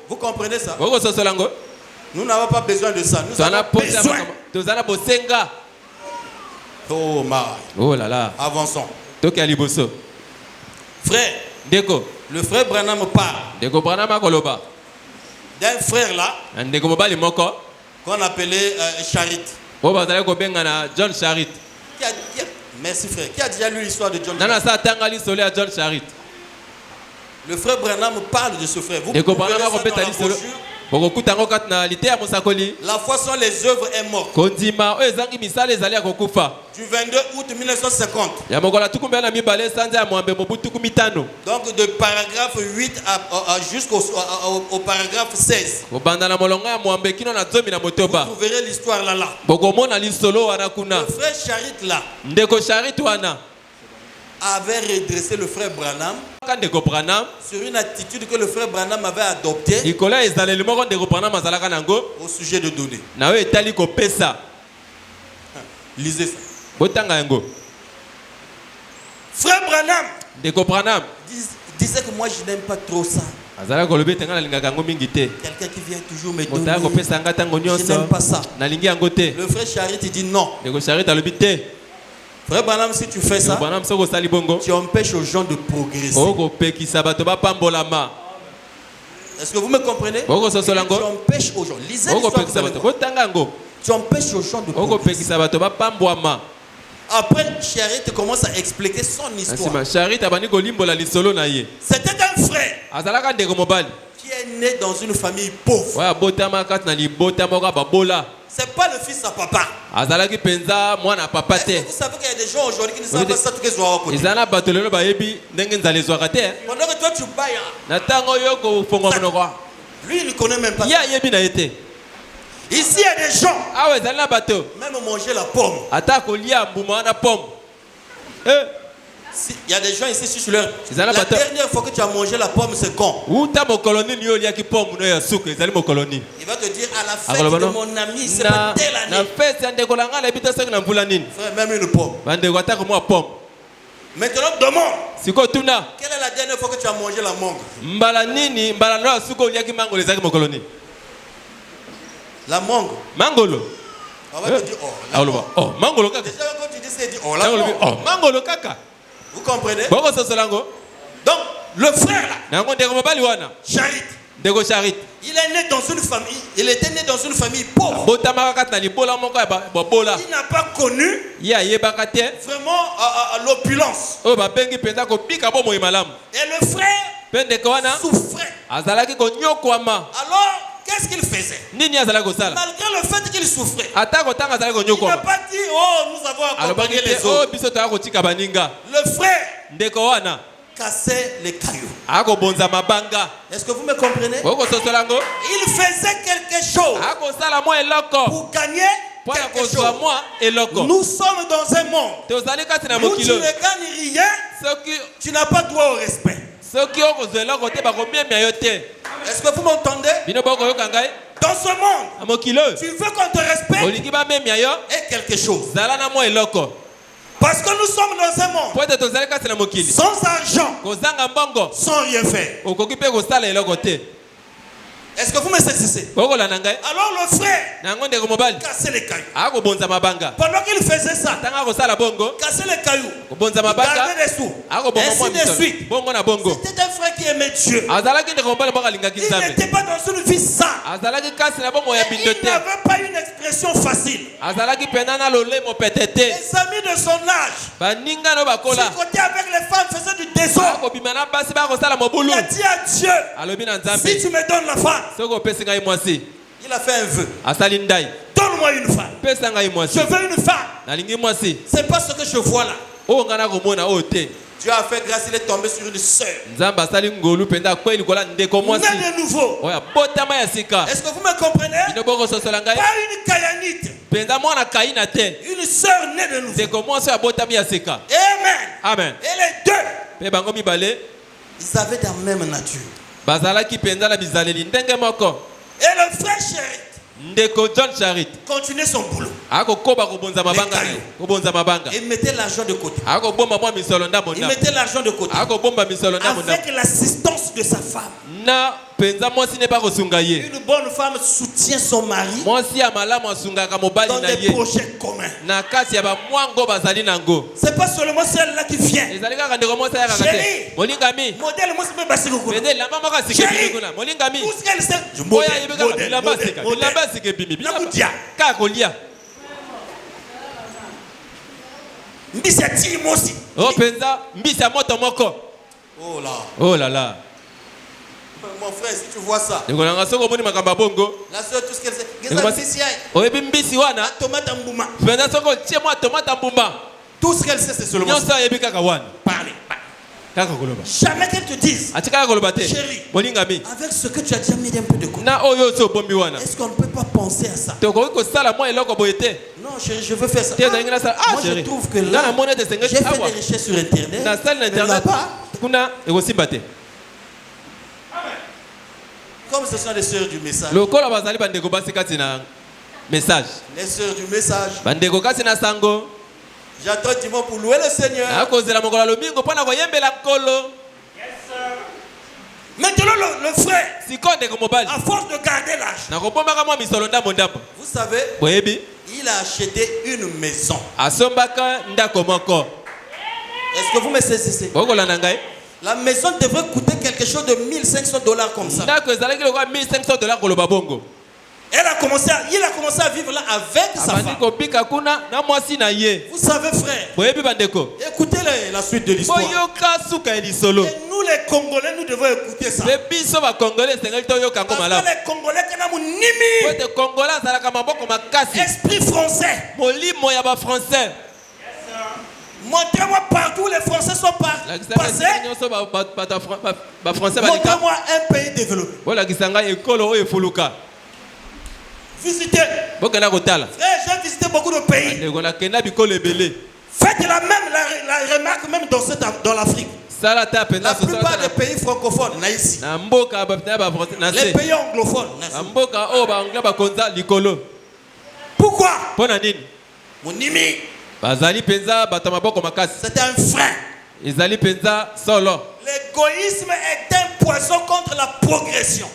Vous comprenez ça? Nous n'avons pas besoin de ça. Nous avons besoin. Oh, oh là là. Avançons. Frère, le frère Branham parle d'un frère là qu'on appelait Charit. John Charit. Merci frère. Qui a déjà lu l'histoire de John Charit? Le frère Branham parle de ce frère. Vous pouvez lire ça dans la brochure. La foi sans les œuvres est morte. Du 22 août 1950. Donc de paragraphe 8 jusqu'au paragraphe 16. Vous verrez l'histoire là. Le frère Charit là avait redressé le frère Branham sur une attitude que le frère Branham avait adoptée au sujet de donner. Lisez ça. Frère Branham disait que moi je n'aime pas trop ça. Quelqu'un qui vient toujours me donner. Je n'aime pas ça. Le frère Charit dit non. Frère Branham, si tu fais ça, tu empêches aux gens de progresser. Est-ce que vous me comprenez? Tu empêches aux gens. Lisez l'histoire. Tu empêches aux gens de progresser. Après, Charit commence à expliquer son histoire. C'était un frère qui est né dans une famille pauvre. C'est pas le fils à papa. Est-ce que vous savez qu'il y a des gens aujourd'hui qui ne savent pas ça, tout que soit à côté. Pendant que toi tu bailles, lui il ne connaît même pas. Ici il y a des gens, même manger la pomme. Il y a des gens ici sur leur. La dernière fois que tu as mangé la pomme, c'est quand? Il va te dire à la fête de mon ami, c'est pas telle année. Frère, même une pomme. Maintenant, demande. Quelle est la dernière fois que tu as mangé la mangue? La mangue. Mangolo. On va te dire, oh, mangolo. Déjà, quand tu dis ça, il dit, oh, la mangue. Mangolo kaka. Vous comprenez? Donc, le frère là, Charit, il est né dans une famille, il était né dans une famille pauvre. Il n'a pas connu vraiment l'opulence. Et le frère souffrait. Alors, qu'est-ce qu'il faisait? Malgré le fait qu'il souffrait, il n'a pas dit, oh, nous avons accompagné les autres. Le frère cassait les cailloux. Est-ce que vous me comprenez? Il faisait quelque chose pour gagner quelque chose. Nous sommes dans un monde où tu ne gagnes rien, tu n'as pas droit au respect. Est-ce que vous m'entendez? Dans ce monde, tu veux qu'on te respecte et quelque chose. Parce que nous sommes dans un monde sans argent, sans rien faire. Est-ce que vous me saisissez? Alors le frère cassait les cailloux. Pendant qu'il faisait ça, casser les cailloux, il gardait les sous, ainsi de suite. C'était un frère qui aimait Dieu. Il n'était pas dans une vie saine. Il n'avait pas une expression facile. Les amis de son âge, du côté avec les femmes, faisaient du désordre. Il a dit à Dieu, si tu me donnes la femme, il a fait un vœu. Dans Donne-moi une femme. Je veux une femme. C'est pas ce que je vois là. Dieu a fait grâce, il est tombé sur une sœur. Né de nouveau. Est-ce que vous me comprenez? Pas une Kayanite. Une sœur née de nouveau. Amen. Amen. Et les deux, ils avaient la même nature. Et le frère Charit continuait son boulot. Il mettait l'argent de côté. Il mettait l'argent de côté. Avec l'assistance de sa femme. Une bonne femme soutient son mari dans des projets communs. C'est pas seulement celle-là qui vient. Chérie, modèle, moi c'est pas chérie, tout ce qu'elle sait, modèle. Oh là là. Mon frère, si tu vois ça, la soeur, tout ce qu'elle sait, tout ce qu'elle sait, c'est seulement ça. Parler. Jamais qu'elle te dise, chérie, avec ce que tu as déjà mis un peu de côté, est-ce qu'on ne peut pas penser à ça? Non, chérie, je veux faire ça. Moi, je trouve que là, j'ai fait des recherches sur Internet, mais là-bas, comme ce sont les sœurs du message. Les sœurs du message. J'attends dimanche pour louer le Seigneur. Maintenant le frère, à force de garder l'âge, vous savez, il a acheté une maison. Est-ce que vous me saisissez? La maison devrait coûter quelque chose de $1,500 comme ça. Il a commencé à vivre là avec sa femme. Vous savez, frère, écoutez la suite de l'histoire. Et nous les Congolais, nous devons écouter ça. Parce que les Congolais, esprit français. Montrez-moi partout où les Français sont passés. Montrez-moi un pays développé. Visitez. Frère, j'ai visité beaucoup de pays. Faites la remarque même dans l'Afrique. La plupart des pays francophones, ici. Les pays anglophones. Pourquoi? Mon ami, c'était un frein. L'égoïsme est un poison contre la progression.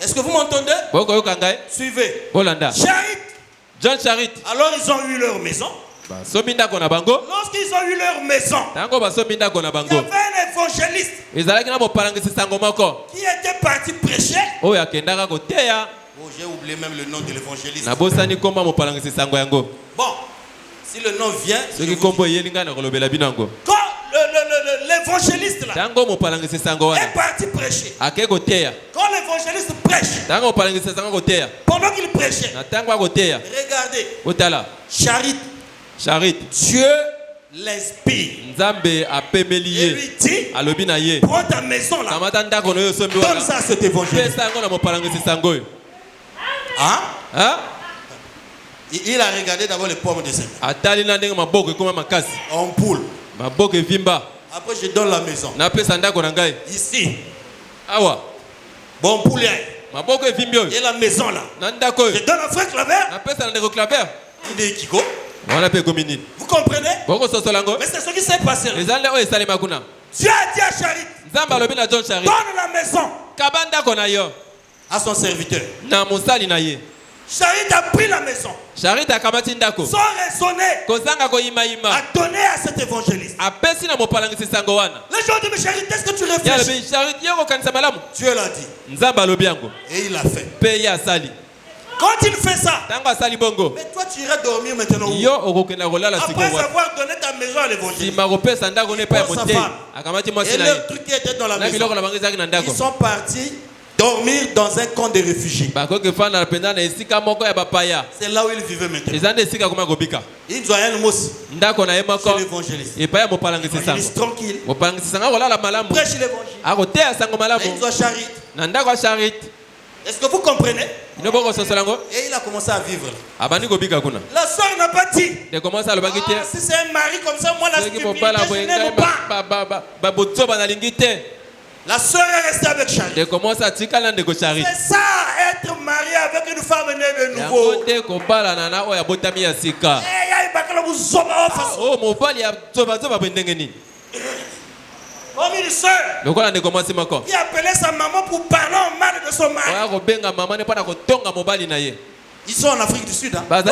Est-ce que vous m'entendez? Suivez. John Charit. Alors ils ont eu leur maison. Lorsqu'ils ont eu leur maison, il y avait un évangéliste qui était parti prêcher. Oh, j'ai oublié même le nom de l'évangéliste. Bon, si le nom vient, quand l'évangéliste là est parti prêcher, quand l'évangéliste prêche, pendant qu'il prêchait, regardez, Charit, Dieu l'inspire et lui dit, prends ta maison là, donne ça à cet évangéliste. Hein? Il a regardé d'abord les pommes de ses mains. En poule. Après je donne la maison. Ici. Bon poulet. Et la maison là. Je donne à frère Claver. Il dit Kiko. Vous comprenez? Mais c'est ce qui s'est passé là. Dieu a dit à Charit, donne la maison à son serviteur. Charit a pris la maison. Sans raisonner, a donné à cet évangéliste. Les gens disent, mais Charit, est-ce que tu réfléchis? Dieu l'a dit. Et il l'a fait. Quand il fait ça, mais toi tu iras dormir maintenant. Après avoir donné ta maison à l'évangéliste et leur truc qui était dans la maison, ils sont partis dormir dans un camp de réfugiés. C'est là où ils vivaient maintenant. Ils ont un mot. C'est l'évangéliste. L'évangéliste tranquille. Prêche l'évangile. Ils ont charité. Est-ce que vous comprenez? Et il a commencé à vivre. La soeur n'a pas dit. Si c'est un mari comme ça, moi la stupidité, je n'aime pas. La soeur est restée avec charité. C'est ça, être marié avec une femme née de nouveau. Comme une soeur qui appelait sa maman pour parler en mal de son mari. Ils sont en Afrique du Sud. Hein? Maman.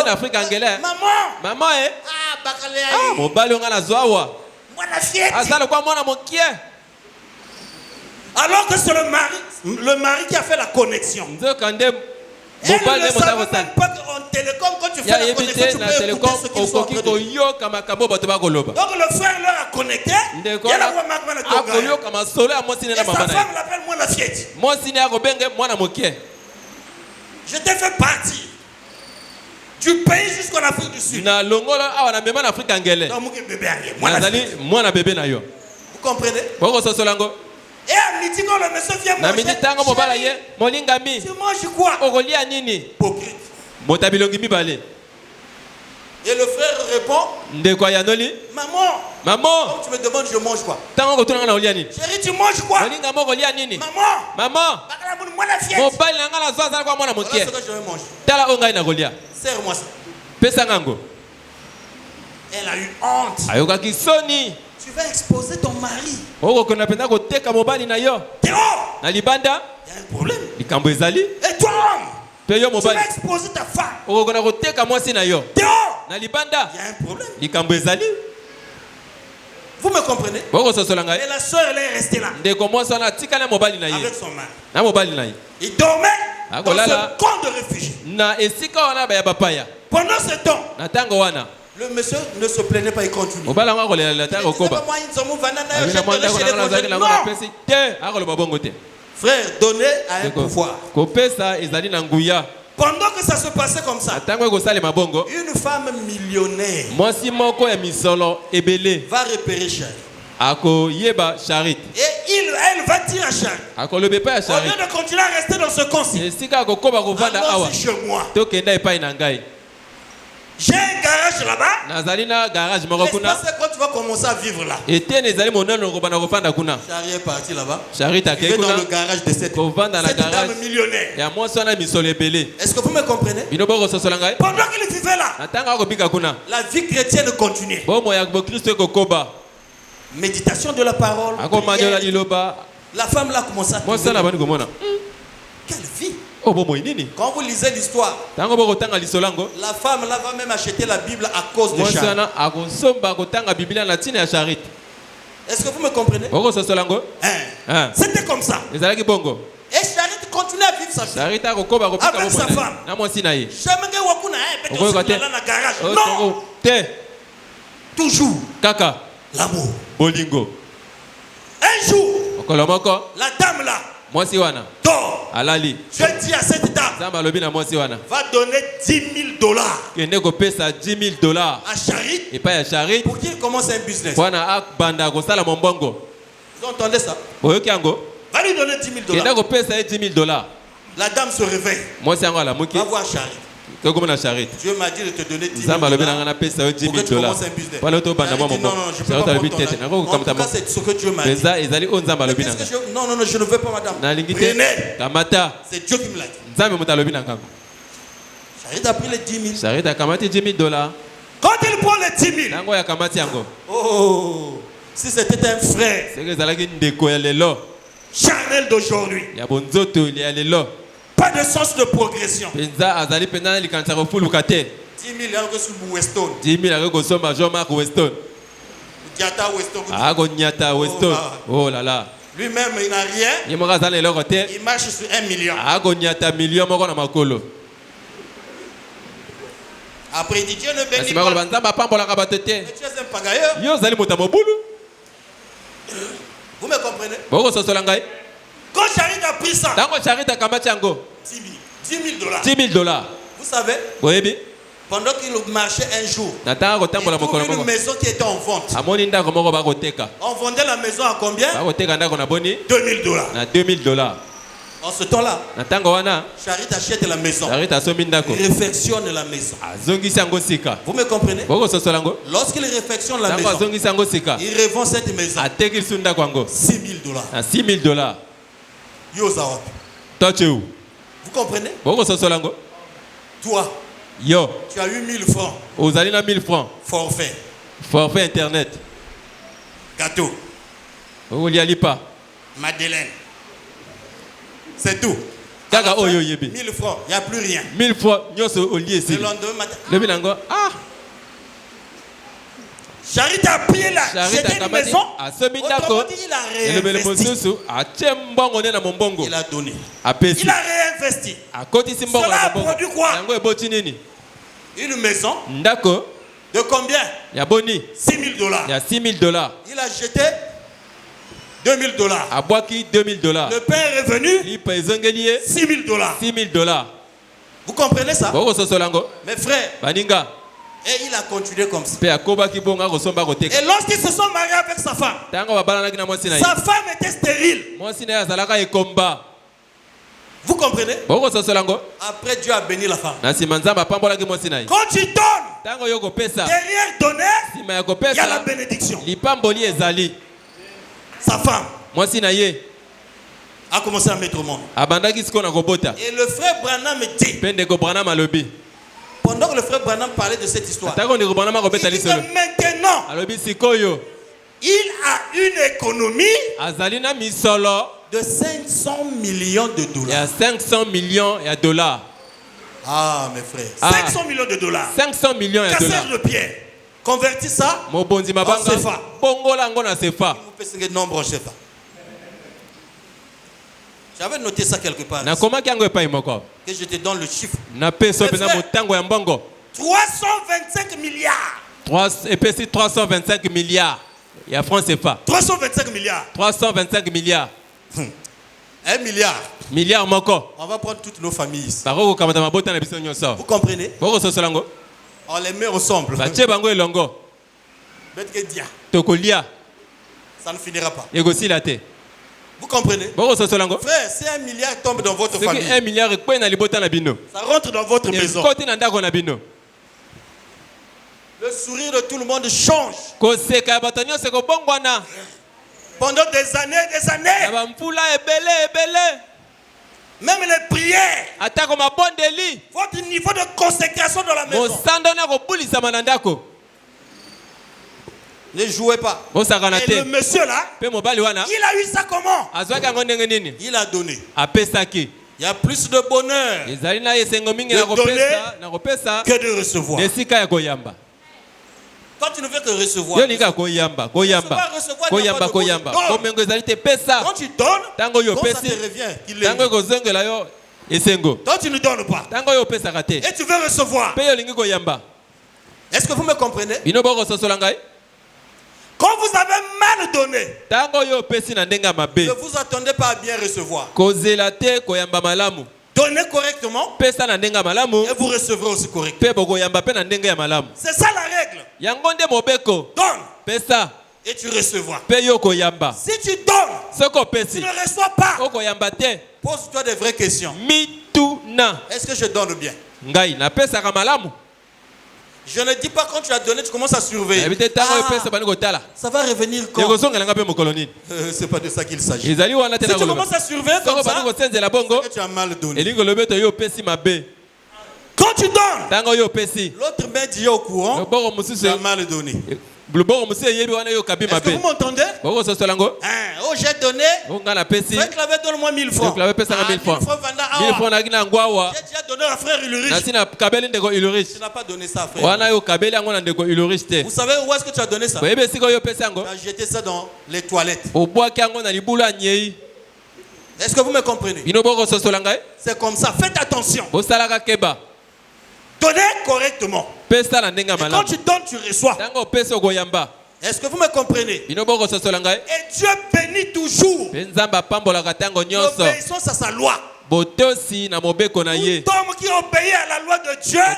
Alors que c'est le mari qui a fait la connexion. Elle ne savait même pas qu'en télécom, quand tu fais la connexion, tu peux écouter ce qu'ils sont en train de dire. Donc le frère leur a connecté. Il y a la voix Magma de Tonga. Et sa femme l'appelle moi la fiette. Je t'ai fait partie du pays jusqu'en Afrique du Sud. Donc bébé Angé. Vous comprenez? Et à midi, quand le monsieur vient manger, tu manges quoi? Hypocrite. Et le frère répond, maman, quand tu me demandes, je mange quoi? Chérie, tu manges quoi? Maman, moi la fiette. Voilà ce que je vais manger. Serre-moi ça. Elle a eu honte. Tu vas exposer ton mari. Théo, il y a un problème. Et toi, tu vas exposer ta femme. Théo, il y a un problème. Vous me comprenez? Et la soeur, elle est restée là. Avec son mari. Il dormait dans ce camp de réfugiés. Pendant ce temps, le monsieur ne se plaignait pas, il continue. Il disait, frère, donnez à un pouvoir. Pendant que ça se passait comme ça, une femme millionnaire va repérer Charité. Et elle va dire à Charité, au lieu de continuer à rester dans ce conseil, allons-y chez moi. J'ai un garage là-bas. L'espace quand tu vas commencer à vivre là. Charité est parti là-bas. Il est dans le garage de cette dame millionnaire. Est-ce que vous me comprenez? Pendant qu'il vivait là, la vie chrétienne continuait. Méditation de la parole. La femme là commence à tomber. Quelle vie! Quand vous lisez l'histoire, la femme là va même acheter la Bible à cause de Charité. Est-ce que vous me comprenez? C'était comme ça. Et Charité continue à vivre sa vie avec sa femme. Non. Toujours l'amour. Un jour, la dame là dort. Je dis à cette dame, va donner $10,000 à Charité pour qu'il commence un business. Vous entendez ça? Va lui donner $10,000. La dame se réveille. Va voir Charité. Dieu m'a dit de te donner $10,000 pour que tu commences un business. Non, je peux pas prendre ton argent. En tout cas, c'est ce que Dieu m'a dit. Non, je ne veux pas, madame. Prenez. C'est Dieu qui me l'a dit. Charité a pris les $10,000. Quand il prend les $10,000, oh, si c'était un frère charnel d'aujourd'hui, pas de sens de progression. 10 000 euros sur Weston. 10 000 euros sur Jean-Marc Weston. Weston. Oh là là. Lui-même, il n'a rien. Il marche sur 1 million. Après, il dit Dieu ne bénit pas. Mais tu es un pagailleur. Vous me comprenez? Quand Charité a pris ça, Tango Charité kamati yango. 10 000 dollars. 10 000 dollars. Vous savez, Oyebi? pendant qu'il marchait un jour, Natanga kotambola il trouve mokolo une moko. maison qui était en vente. Amoni ndako moko bakoteka. On vendait la maison à combien? Bakoteka ndako na boni 2 000 dollars. na 2 000 dollars. En ce temps-là, Natango wana Charité achète la maison. Charité asomi ndako. Il réfectionne la maison. Azongisi yango sika. Vous me comprenez? Boko sosolango. Lorsqu'il réfectionne la Tango maison, azongisi yango sika. il revend cette maison Ateki lisu ndako yango 6 000 dollars. na 6 000 dollars. Yo Zawapi. Toche où? Vous comprenez? Boko sosolango. Toi, Yo, tu as eu 1000 francs. ozali na 1000 francs. Forfait. Forfait internet. Gâteau. Olia lipa. Madeleine. C'est tout. Kaka oyo yebi. 1000 francs. Il n'y a plus rien. 1000 francs nyoso olie Le si. lendemain matin. Le binango ah. Charité a pris là. Charité C'était une akamati maison. asomi Autrement ndako. dit, il a Elobele réinvesti. mosusu achembongo ne na mombongo. Il a donné. Apesi. Il a réinvesti. Akotisi mbongo Cela na a mombongo. produit quoi? Yango eboti nini? Une maison Ndako de combien? ya boni 6 000 dollars. ya 6 000 dollars. Il a jeté 2 000 dollars. Abwaki 2 000 dollars. Le père est venu. Lipa ezongeli ye 6 000 dollars. 6 000 dollars. Vous comprenez ça? Boko sosolango. Mes frères, Baninga. et il a continué comme ça. Pe akobaki bonga kosomba koteka. Et lorsqu'ils se sont mariés avec sa femme, Tango babalanaki na mwasi na ye. sa femme était stérile. Mwasi na ye azalaka ekomba. Vous comprenez? Boko sosolango. Après, Dieu a béni la femme. Na nsima nzambe apambolaki mwasi na ye. Quand tu donnes, Tango yo kopesa. derrière donner, Nsima ya il y a la kopesa. bénédiction. Lipamboli ezali. Sa femme Mwasi na ye. a commencé à mettre au monde. Abandaki siko na kobota. Et le frère Branham me dit, Pe ndeko Branham alobi. pendant que le frère Branham parlait de cette histoire, Tango ndeko Branham il akobeta dit lisolo. que maintenant, Alobi sikoyo. il a une économie Azali na misolo de 500 millions de dollars. ya 500 millions ya dollars. Ah, mes frères. Ah. 500 millions de dollars. 500 millions ya dollars. Casseur de pierre. Convertis ça. Mobonzi mabanga. CFA. Bongola ngo na sefa. Vous pouvez se nombre en chef. J'avais noté ça quelque part. Na komaki yango epai moko. Que je te donne le chiffre. Na peso pena frère. motango ya mbongo. 325 milliards. 325 milliards. Ya francs CFA. 325 milliards. 325 milliards. 1 milliard. Milliards moko. On va prendre toutes nos familles ici. Bako kamata mabota na biso nyonso. Vous comprenez? Boko sosolango. On les met ensemble. Batie bango elongo. Bête que dia. Tokolia. Ça ne finira pas. Egosila te. Vous comprenez? Boko sosolango. Frère, si 1 milliard tombe dans votre C'est que famille, 1 milliard ekwe na libota na bino. ça rentre dans votre maison. Ekoti na ndako na bino. Le sourire de tout le monde change. Koseka bato nyonso ekobongwana. Pendant des années, Na bamvula ebele. même les prières, Atako mabondeli. votre niveau de consécration dans la maison. Mosando na kobulisama na ndako. Ne jouez pas. Bosakana Et le te. monsieur là, Pe mobali wana. il a eu ça comment? Azwaki yango ndenge nini? Il a donné. Apesaki. Il y a plus de bonheur Ezali na esengo mingi De na kopesa. que de recevoir. Esika ya koyamba. Quand tu ne veux que recevoir, Yo linga koyamba. Recevoir, il n'y a pas de Koyamba. bonheur. Komengo ezali te pesa. quand tu donnes, Tango yo quand ça pesi. te revient, qu'il est. Tango kozongela yo esengo. Quand tu ne donnes pas Tango yo pesaka te. et tu veux recevoir, Pe yo lingi koyamba. est-ce que vous me comprenez? Bino boko sosola ngai. Quand vous avez mal donné, Tango yo pesi na ndenga mabe. ne vous attendez pas à bien recevoir. Kozela te koyamba malamu. Donnez correctement Pesa na ndenga malamu. et vous recevrez aussi correctement. Pe boko yamba pe na ndenga ya malamu. C'est ça la règle. Yango nde mobeko. Donne Pesa et tu recevras. pe yo koyamba. Si tu donnes, Soko tu pesi. ne reçois pas. Okoyamba te. Pose-toi des vraies questions. Mituna. Est-ce que je donne bien? Ngai na pesa ka malamu. Je ne dis pas quand tu as donné, tu commences à surveiller. Ebite tango yo Ah, pesa bani kotala. ça va revenir quand? Ekozongela nga pe mokolo nini. C'est pas de ça qu'il s'agit. Ezali wana te Si na tu koloba. commences à surveiller comme Soko bani ça, kosenzela bongo. que tu as mal donné. Elingo lobeto yo pesi mabe. Quand tu donnes, Tango yo pesi. l'autre main dit au courant, Boko tu mususu. as mal donné. Boko mususu yebi wana yo kabi Est-ce que mabe. vous m'entendez? Boko sosolango. Hein, oh, j'ai donné. Onga na pesi. Frère Clavé, donne-moi 1000 francs. Frère Clavé, pesa nga 1000 francs. 1000 francs, Vanda, ah, 1000 francs na gina ngwawa. j'ai déjà donné à frère Ulrich. Nasina kabeli ndeko Ulrich. Tu n'as pas donné ça, frère. Wana yo kabeli yango na ndeko Ulrich te. Vous savez où est-ce que tu as donné ça? Tu Boyebe siko yo pesi yango. as jeté ça dans les toilettes. Obwaki yango na libulu anyei. Est-ce que vous me comprenez? Bino boko sosola ngai. C'est comme ça. Faites attention. Bosalaka keba. Donnez correctement. Pesa na ndenga Et quand malamu. tu donnes, tu reçois. Tango pesa okoyamba. Est-ce que vous me comprenez? Bino boko sosola ngai. Et Dieu bénit toujours L'obéissance à sa loi. botosi na mobeko na ye. Tout homme qui obéit à la loi de Dieu, la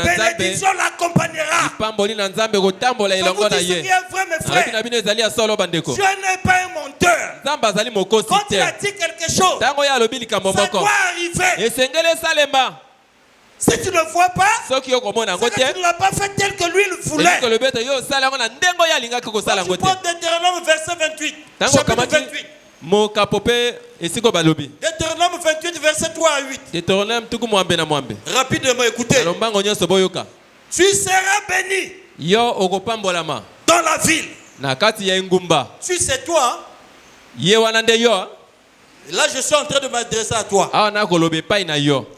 bénédiction l'accompagnera. Ce qui est vrai, mes frères, Dieu n'est pas un menteur. Quand il a dit quelque chose, ça doit arriver. Si tu ne vois pas, c'est que tu ne l'as pas fait tel que lui le voulait. Quand tu prends Deutéronome verset 28, chapitre 28. Deutéronome 28 verset 3 à 8. Rapidement écoutez. Tu seras béni dans la ville. Tu sais toi. Là je suis en train de m'adresser à toi.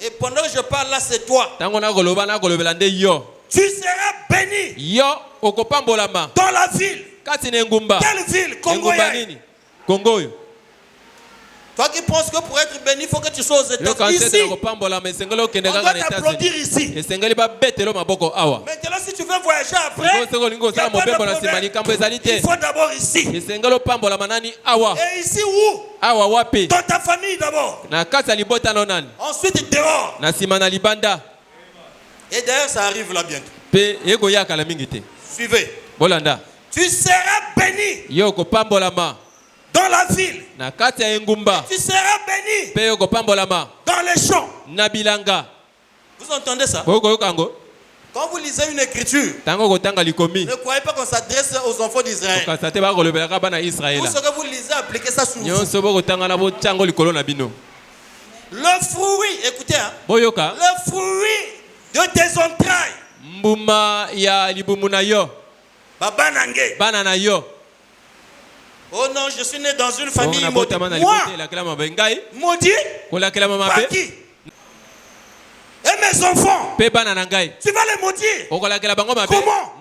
Et pendant que je parle là c'est toi. Tu seras béni dans la ville. Quelle ville? Congo. Toi qui penses que pour être béni, il faut que tu sois aux États-Unis. Ici, on doit t'applaudir ici. Maintenant, si tu veux voyager après, il faut d'abord ici. Et ici où? Dans ta famille d'abord. Ensuite dehors. Et d'ailleurs, ça arrive là bientôt. Suivez. Tu seras béni dans la ville. Tu seras béni dans les champs. Vous entendez ça? Quand vous lisez une écriture, ne croyez pas qu'on s'adresse aux enfants d'Israël. Tout ce que vous lisez, appliquez ça sur vous. Le fruit, écoutez, hein, le fruit de tes entrailles. Baba oh non, je suis né dans une famille maudite. Moi, maudit par qui? Et mes enfants, tu vas les maudire. Comment?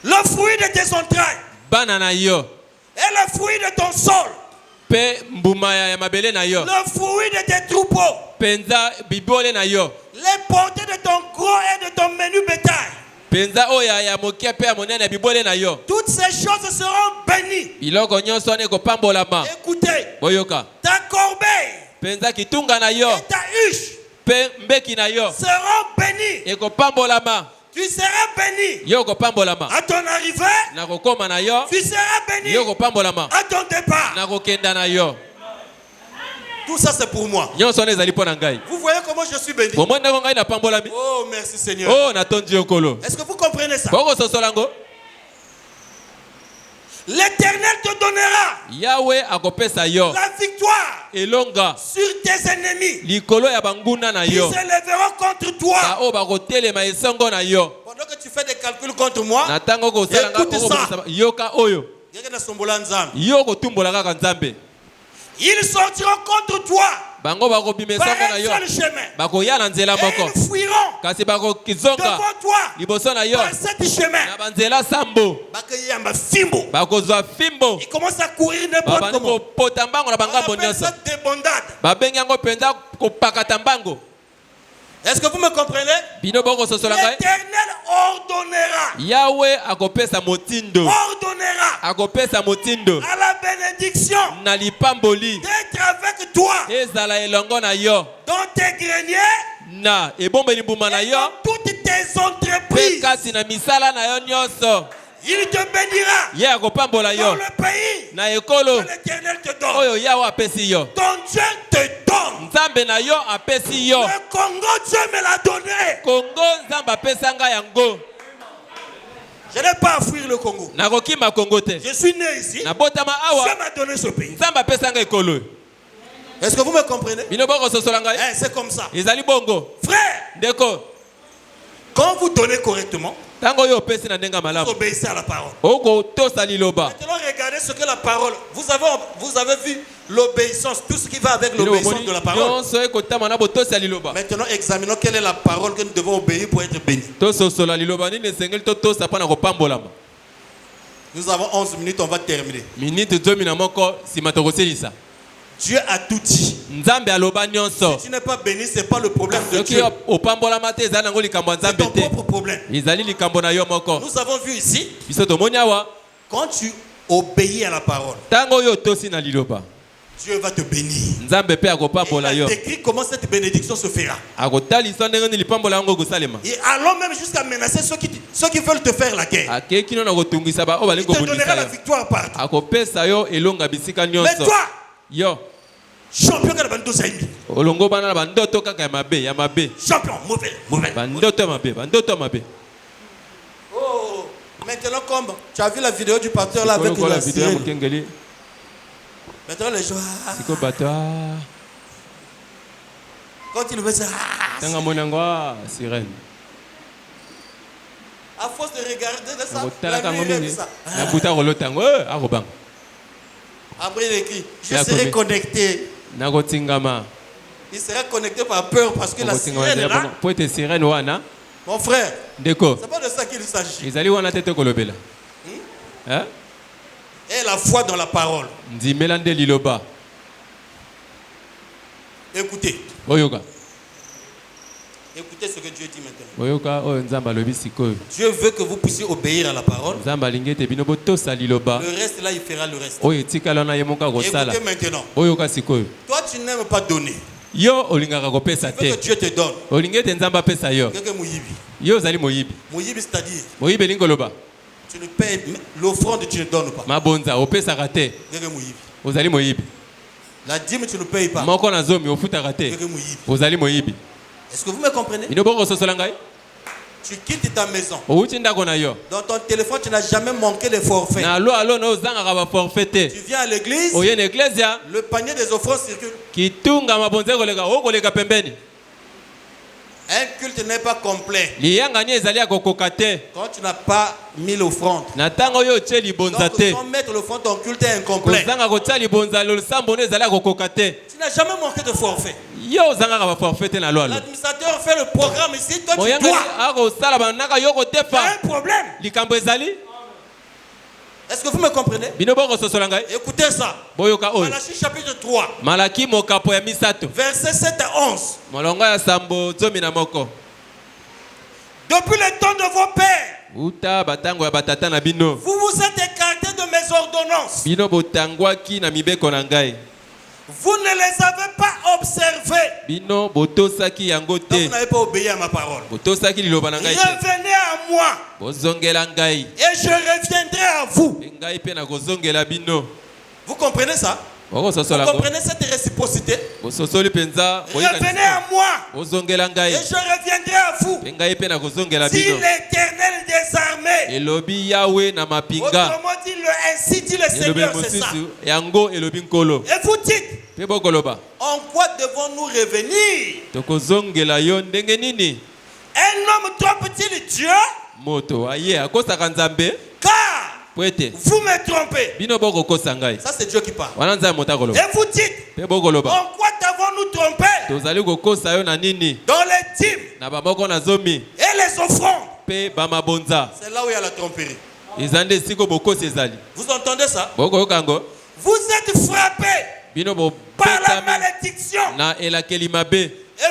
Le fruit de tes entrailles et le fruit de ton sol, le fruit de tes troupeaux, les portées de ton gros et de ton menu bétail. Toutes ces choses seront bénies. Écoutez, ta corbeille et ta huche seront bénies. Tu seras béni à ton arrivée. Tu seras béni à ton départ. Tout ça c'est pour moi. Vous voyez comment je suis béni? Oh merci Seigneur. Est-ce que vous comprenez ça? L'Éternel te donnera la victoire sur tes ennemis qui se lèveront contre toi. Pendant que tu fais des calculs contre moi, écoute ça. Ils sortiront contre toi par un seul chemin. Et ils fuiront devant toi par sept chemins. Ils commencent à courir n'importe comment. On appelle ça débandade. Est-ce que vous me comprenez? L'Éternel ordonnera à la bénédiction d'être avec toi dans tes greniers et dans toutes tes entreprises. Il te bénira dans le pays que l'Éternel te donne. Ton Dieu te donne. Le Congo, Dieu me l'a donné. Je n'ai pas à fuir le Congo. Je suis né ici. Dieu m'a donné ce pays. Est-ce que vous me comprenez? C'est comme ça. Frère, quand vous donnez correctement, vous obéissez à la parole. Maintenant regardez ce que la parole. Vous avez vu l'obéissance, tout ce qui va avec l'obéissance de la parole. Maintenant examinons quelle est la parole que nous devons obéir pour être bénis. Nous avons 11 minutes, on va terminer. Dieu a tout dit. Nzambe aloba nyonso. Si tu n'es pas béni, ce n'est pas le problème de Soki Dieu. opambola mate ezali nango likambo ya C'est Nzambe ton te. propre problème. Ezali likambo na yo moko. Nous avons vu ici, Biso tomoni awa. quand tu obéis à la parole, Tango yo tosi na liloba. Dieu va te bénir. Nzambe pe Et akopambola il yo. a décrit comment cette bénédiction se fera. Akotalisa ndenge nini lipambola yango kosalema. Et allons même jusqu'à menacer ceux qui veulent te faire la guerre. Akeki no na kotungisa ba o bali Il te donnera kobundisa la yo. victoire partout. Akopesa yo elonga bisika Mais nyonso. toi, Yo. champion de Bando Saïmi. Olongo bana na bandoto kaka ya mabe. Champion, mauvais. Bandoto ya mabe. Oh, maintenant comme tu as vu la vidéo du pasteur là avec la vidéo sirène. mokengeli. Maintenant les gens, Siko bato. quand il veut ça, Tanga monango sirène. à force de regarder de ça, Akotala la kango nuit, il mingi. aime ça. Na buta kolotango akobanga. Après il écrit, je La serai commune. connecté. Na kotingama. Il sera connecté par peur parce que la sirène est là. Po ete sirène wana. Mon frère, Ndeko. c'est pas de ça qu'il s'agit. Ezali wana tete kolobela. Hein? Et la foi dans la parole. Ndimela nde liloba. Écoutez. Oyoka. Écoutez ce que Dieu dit maintenant. Oyoka oyo nzamba lobi sikoyo. Dieu veut que vous puissiez obéir à la parole. Nzamba lingete bino botosa liloba. Le reste là, il fera le reste. Oyo etikala na ye moka kosala. Écoutez maintenant. Oyoka sikoyo. Toi, tu n'aimes pas donner. Yo olingaka kopesa Tu veux que te. Dieu te donne. Olingete nzamba pesa yo. Quelqu'un mouyibi. Yo ozali moyibi. Mouyibi, c'est-à-dire, Moyibi lingoloba. tu ne payes l'offrande, tu ne donnes pas. Mabonza opesaka te. Quelqu'un mouyibi. Ozali moyibi. La dîme, tu ne payes pas. Moko na zomi ofutaka te. Quelqu'un mouyibi. Ozali moyibi. Est-ce que vous me comprenez? Bino boko sosola ngai. Tu quittes ta maison. Outi ndako na yo. Dans ton téléphone, tu n'as jamais manqué de forfait. Na alo na ozanga ba forfait te. Tu viens à l'église, Oye na ecclesia. le panier des offrandes circule. Kitunga mabonza koleka okoleka pembeni. Un culte n'est pas complet Liyanga ni ezali akokoka te. quand tu n'as pas mis l'offrande. Na tango yo tie libonza Donc, te. sans mettre l'offrande, ton culte est incomplet. Kozanga kotia libonza lo sambo ne ezali akokoka te. Tu n'as jamais manqué de forfait. Yo ozanga ka ba forfait te na lo alo. L'administrateur fait le programme ici, toi tu Moyanga dois. akosala banaka yo Il y a kotefa. un problème. Likambo ezali. Est-ce que vous me comprenez? Bino boko sosola ngai. Écoutez ça. Boyoka oyo. Malachie chapitre 3, Malaki mokapo ya misato. versets 7 à 11. Molongo ya sambo zomi na moko. Depuis le temps de vos pères, Uta batango ya batata na bino. vous vous êtes écartés de mes ordonnances. Bino botangwaki na mibeko na ngai. Vous ne les avez pas observés. Bino botosaki yango Donc te. vous n'avez pas obéi à ma parole. Botosaki liloba na ngai te. Revenez à moi Bozongela ngai. et je reviendrai à vous. Ngai pe na kozongela bino. Vous comprenez ça? Boko Vous sosola ko. comprenez cette réciprocité? Bososoli penza. Revenez à moi Bozongela et ngai. je reviendrai à vous. Ngai pe na kozongela Si bino. l'Éternel des armées, Elobi Yahweh na mapinga. autrement dit, ainsi dit le Elobi Seigneur, c'est ça. mosusu. Yango elobi nkolo. Et vous dites, Pe bokoloba. en quoi devons-nous revenir? Tokozongela yo ndenge nini? Un homme trompe-t-il Dieu? Moto aye akosaka nzambe. Car Po ete vous me trompez. bino bokokosa ngai. Ça, c'est Dieu qui parle. Wana nzambe moto akoloba. Et vous dites, Pe bokoloba. en quoi t'avons-nous trompé? Tozali kokosa yo na nini? Dans les dîmes Na bamoko na zomi. et les offrandes. Pe bamabonza. C'est là où il y a la tromperie. Ezande siko bokosi ezali. Vous entendez ça? Bokoyoka yango. Vous êtes frappés Bino par la bopetami malédiction na elakeli mabe. et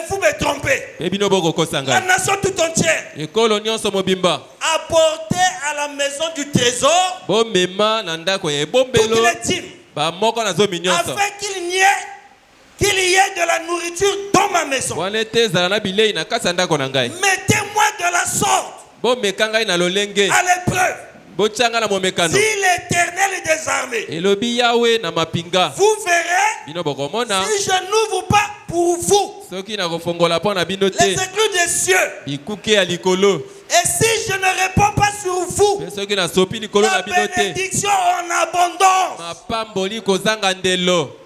vous me trompez. Pe bino bokokosa La ngai. nation tout entière Ekolo nyonso mobimba. apportez à la maison du trésor Bomema na ndako ya toutes ebombelo. les dîmes Bamoko na zomi nyonso. afin qu'il y ait de la nourriture dans ma maison. Wana ete ezala na bilei na kati ya ndako na ngai. Mettez-moi de la sorte Bomeka ngai na lolenge. à l'épreuve. Botyanga na momekano. Si l'Éternel des armées, Elobi Yahweh na mapinga. vous verrez, Bino bokomona. si je n'ouvre pas pour vous Soki na kofongola mpo na bino les te. écluses des cieux, Bikuke ya likolo. et si je ne réponds pas sur vous, Pe soki na sopi likolo la na bino te. bénédiction en abondance. Mapamboli kozanga ndelo.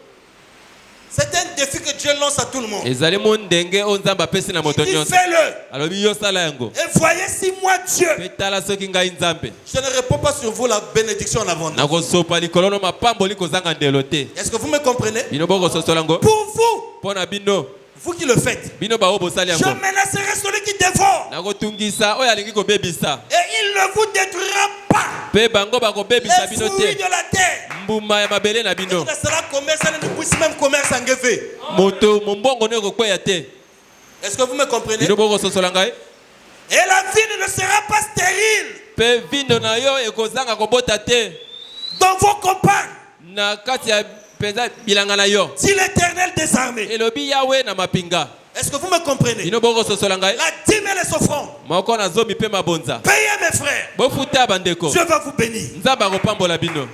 C'est un défi que Dieu lance à tout le monde. Ezali mo ndenge oyo nzambe apesi na moto Il dit, nyonso. fais-le. Alobi yosala yango. Et voyez si moi, Dieu, Pe tala soki ngai nzambe. je ne réponds pas sur vous la bénédiction en abondance. Nakosopa likolo no mapamboli kozanga ndelo te. Est-ce que vous me comprenez? Bino bokososola yango. Pour vous, Mpo na bino. vous qui le faites, Bino baoyo bosali je yango. menacerai celui qui dévore. Nakotungisa oyo alingi kobebisa. Et il ne vous détruira pas Pe bango bakobebisa les bino fruits te. de la terre. Mbuma ya mabele na Et bino. il ne sera commerce, ça ne nous puisse même commerce en guévé. Moto mombongo ne kokweya te. Est-ce que vous me comprenez? Bino boko sosola ngai. Et la vie ne sera pas stérile. Pe vindo na yo ekozanga kobota te. Dans vos campagnes. Na kati ya penza bilanga na yo. Si l'Éternel des armées. Elobi Yahweh na mapinga. Est-ce que vous me comprenez? Bino boko sosola ngai. La dîme et les offrandes. Moko na zomi pe mabonza. Payez mes frères. Bo futa bandeko. Dieu va vous bénir. Nzamba kopambola bino.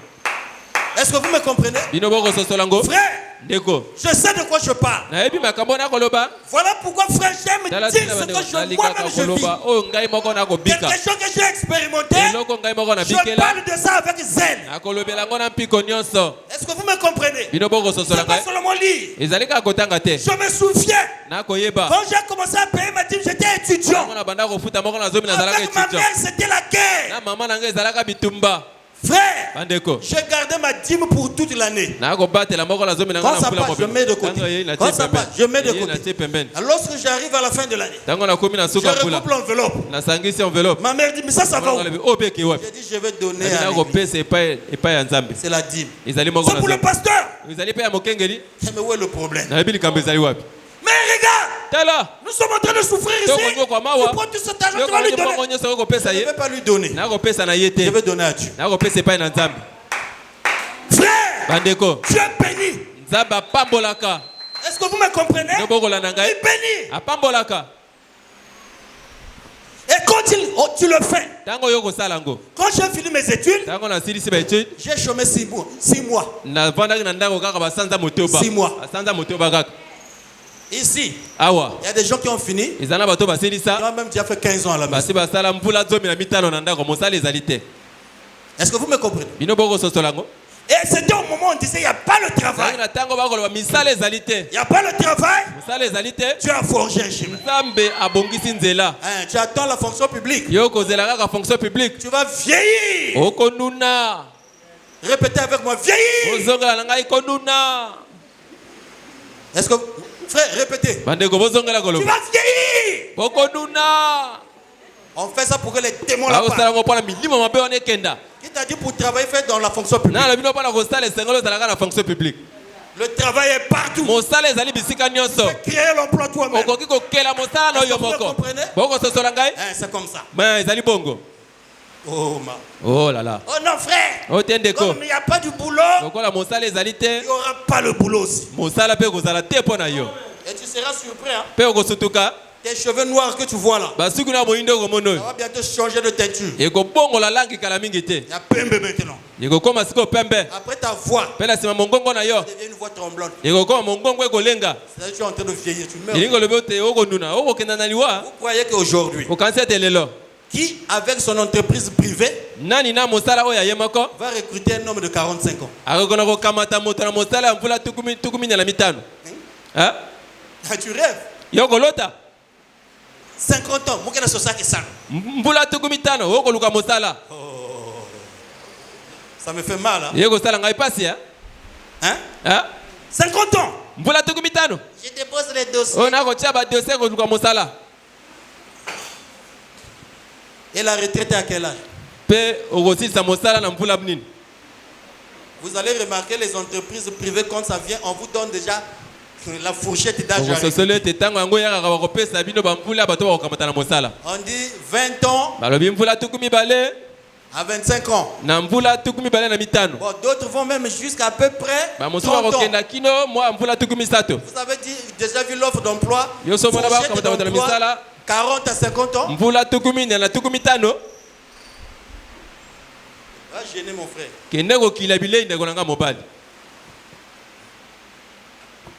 Est-ce que vous me comprenez? Bino boko sosola ngo. Frère. Ndeko. Je sais de quoi je parle. Na ebi makambo na koloba. Voilà pourquoi frère j'aime dire ce que je moi-même je vis. Oh ngai moko na kobika. Quelque chose que j'ai expérimenté. Eloko ngai moko na Je bikela. parle de ça avec zèle. Akolobela ngo na mpiko nyonso. Est-ce que vous me comprenez? Bino boko C'est sosola pas ngai. seulement lire. Ezali ka kotanga te. Je me souviens. Na koyeba. Quand j'ai commencé à payer ma dîme, j'étais étudiant. Ngo na banda kofuta moko na zomi na zalaka Avec ma etito. mère, c'était la guerre. Na mama na ngai ezalaka bitumba. Frère, Bandeko. j'ai gardé ma dîme pour toute l'année. Na kobatela moko na zomi na Quand ngana ça mpula passe, je mets de côté. Quand ça passe, je mets de côté. Alors, lorsque j'arrive à la fin de l'année, Tango na komi na je suka mpula. recoupe l'enveloppe. Na sangisi enveloppe. Ma mère dit, mais ça va où? Oh beke wapi. J'ai dit, je vais donner Na à l'église. kopesa epai ya Nzambe. C'est la dîme. Ezali moko C'est na pour le zomi. pasteur. Ezali pe ya mokengeli. Mais où est le problème? Na yebi likambo ezali wapi. Mais regarde, Tala. nous sommes en train de souffrir ici. Tu prends tout cet argent, tu vas lui donner. Je ne vais pas lui donner. Na kopesa na yete. Je vais donner à Dieu. Na kopesa epai na Nzambe. Frère, Bandeko. Dieu bénit. Nzambe apambolaka. Est-ce que vous me comprenez? Nobokola na Il ngai. bénit. Apambolaka. Et quand tu le fais, Tango yo kosala ngo. quand j'ai fini mes études, Tango na silisi ba étude. j'ai chômé 6 mois. 6 mois. Na vandaki na ndako kaka basanza motoba. 6 mois. Basanza motoba kaka. Ici, Awa. il y a des gens qui ont fini. Ezana bato Qui basilisa. ont même déjà fait 15 ans à la maison. Basi basala mbula zomi na mitano na ndako mosala ezali te. Est-ce que vous me comprenez? Bino boko sosola ngo. Et c'était au moment où on disait, il n'y a pas le travail. Zali na tango bakoloba misala ezali te. Il n'y a pas le travail. Mosala ezali te. Tu as forgé un chemin. Nzambe abongisi nzela. Hein, tu attends la fonction publique. Yo kozela kaka fonction publique. Tu vas vieillir. Okonuna. Répétez avec moi, vieillir. Bozongela na ngai konuna. Est-ce que... Frère, répétez. Bandeko bozongela Tu koloba. vas vieillir. Bokonuna. On fait ça pour que les démons la Akosala ngo pona milimo mabe one kenda. Qui t'a dit pour travailler, faire dans la fonction publique? Na lobino pona kosala esengelo ezalaka na fonction publique. Le travail est partout. Mosala ezali bisika nyonso. Créer l'emploi toi-même. Okoki kokela mosala na yo moko. Boko sosola ngai. Hein, c'est comme ça. Mais ezali bongo. Oh, ma. Oh là là. Oh non, frère. Oh tendeko. Comme il n'y a pas du boulot, Lokola mosala ezali te. il n'y aura pas le boulot aussi. Mosala pe kozala te pona yo. Et tu seras surpris. Hein? Pe okosutuka. Tes cheveux noirs que tu vois là, Basuku na moindo komono. ça va bientôt changer de teinture. Eko bongo la langi kala mingi te. Il y a pembe maintenant. Eko koma siko pembe. Après ta voix, Pela sima mongongo na yo. ça devient une voix tremblante. Eko koma mongongo ekolenga. C'est-à-dire que tu es en train de vieillir, tu meurs. Ilingo lobe te okonuna. Okokenda na liwa. Vous croyez qu'aujourd'hui, Okanse te lelo. qui avec son entreprise privée Nani na mosala oya ye moko. va recruter un homme de 45 ans? Akokona kokamata moto na mosala ya mvula tukumi na mitano. Hein? Ah, tu rêves? Yoko lota. 50 ans, moi qui suis ça qui ça. Mbula tukumi tano okoluka mosala. Ça me fait mal. Hein? Yeko sala ngai pasi hein? Hein? Hein? 50 ans. Mbula tukumi tano. Je dépose les dossiers. On a kotia ba dossier koluka mosala. Et la retraite est à quel âge? Pe okosilisa mosala na mbula nini? Vous allez remarquer les entreprises privées quand ça vient, on vous donne déjà la fourchette d'âge. Okososole te tango yango yaka bakopesa bino bambula bato bakokamata na mosala. On dit 20 ans Balobi mbula tukumi bale à 25 ans. na mbula tukumi bale na mitano. Bon, d'autres vont même jusqu'à peu près Ba 30 mosusu ans. bakokenda kino mwa mbula tukumi sato. Vous avez déjà vu l'offre d'emploi? Yo so mona Fourchette bakamata na d'emploi, misala 40 à 50 ans. mbula tukumi na tukumi tano. Va gêner mon frère. Kende kokila bilei ndeko nanga mobali.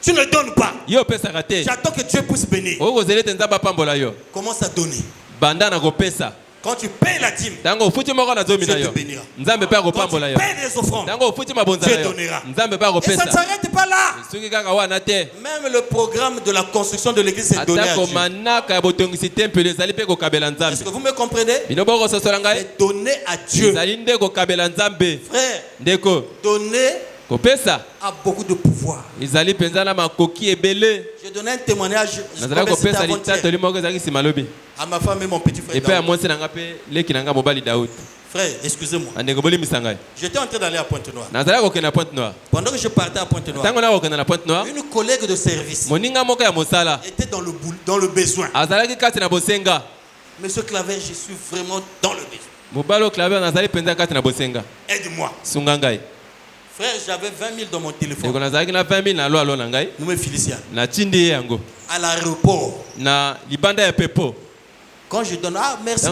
Tu ne donnes pas. Yo pesaka te. J'attends que Dieu puisse bénir. Okozele te nzamba pambola yo. Commence à donner. Banda na kopesa. Quand tu payes la dîme, Tango ofuti moko na zomi na Dieu yo. te bénira. Nzambe pe quand tu akopambola yo. payes les offrandes, Tango ofuti mabonza na Dieu yo. donnera. Nzambe pe et ça ne akopesa. s'arrête pas là. Soki kaka wana te. Même le programme de la construction de l'église est donné à Atako Dieu. manaka ya botongisi temple ezali pe kokabela Est-ce Nzambe. que vous me comprenez? Bino boko sosola ngai. C'est donné à Dieu. Ezali nde kokabela Nzambe. Frère, Ndeko donner kopesa a beaucoup de pouvoir. ezali penza na makoki ebele. Je donnais un témoignage Nazala comme c'était kopesa avant-hier, litatoli moko ezalaki nsima lobi. à ma femme et mon petit frère. Epe ya Daoud. mwasi na nga pe leki na nga mobali Daudi. Frère, excusez-moi. J'étais en train d'aller à Pointe-Noire. Pendant que je partais à Pointe-Noire, une collègue de service était dans le besoin. Monsieur Claver, je suis vraiment dans le besoin. Aide-moi. Frère, j'avais 20 000 dans mon téléphone. Nous me félicitons. À l'aéroport. Quand je donne, merci.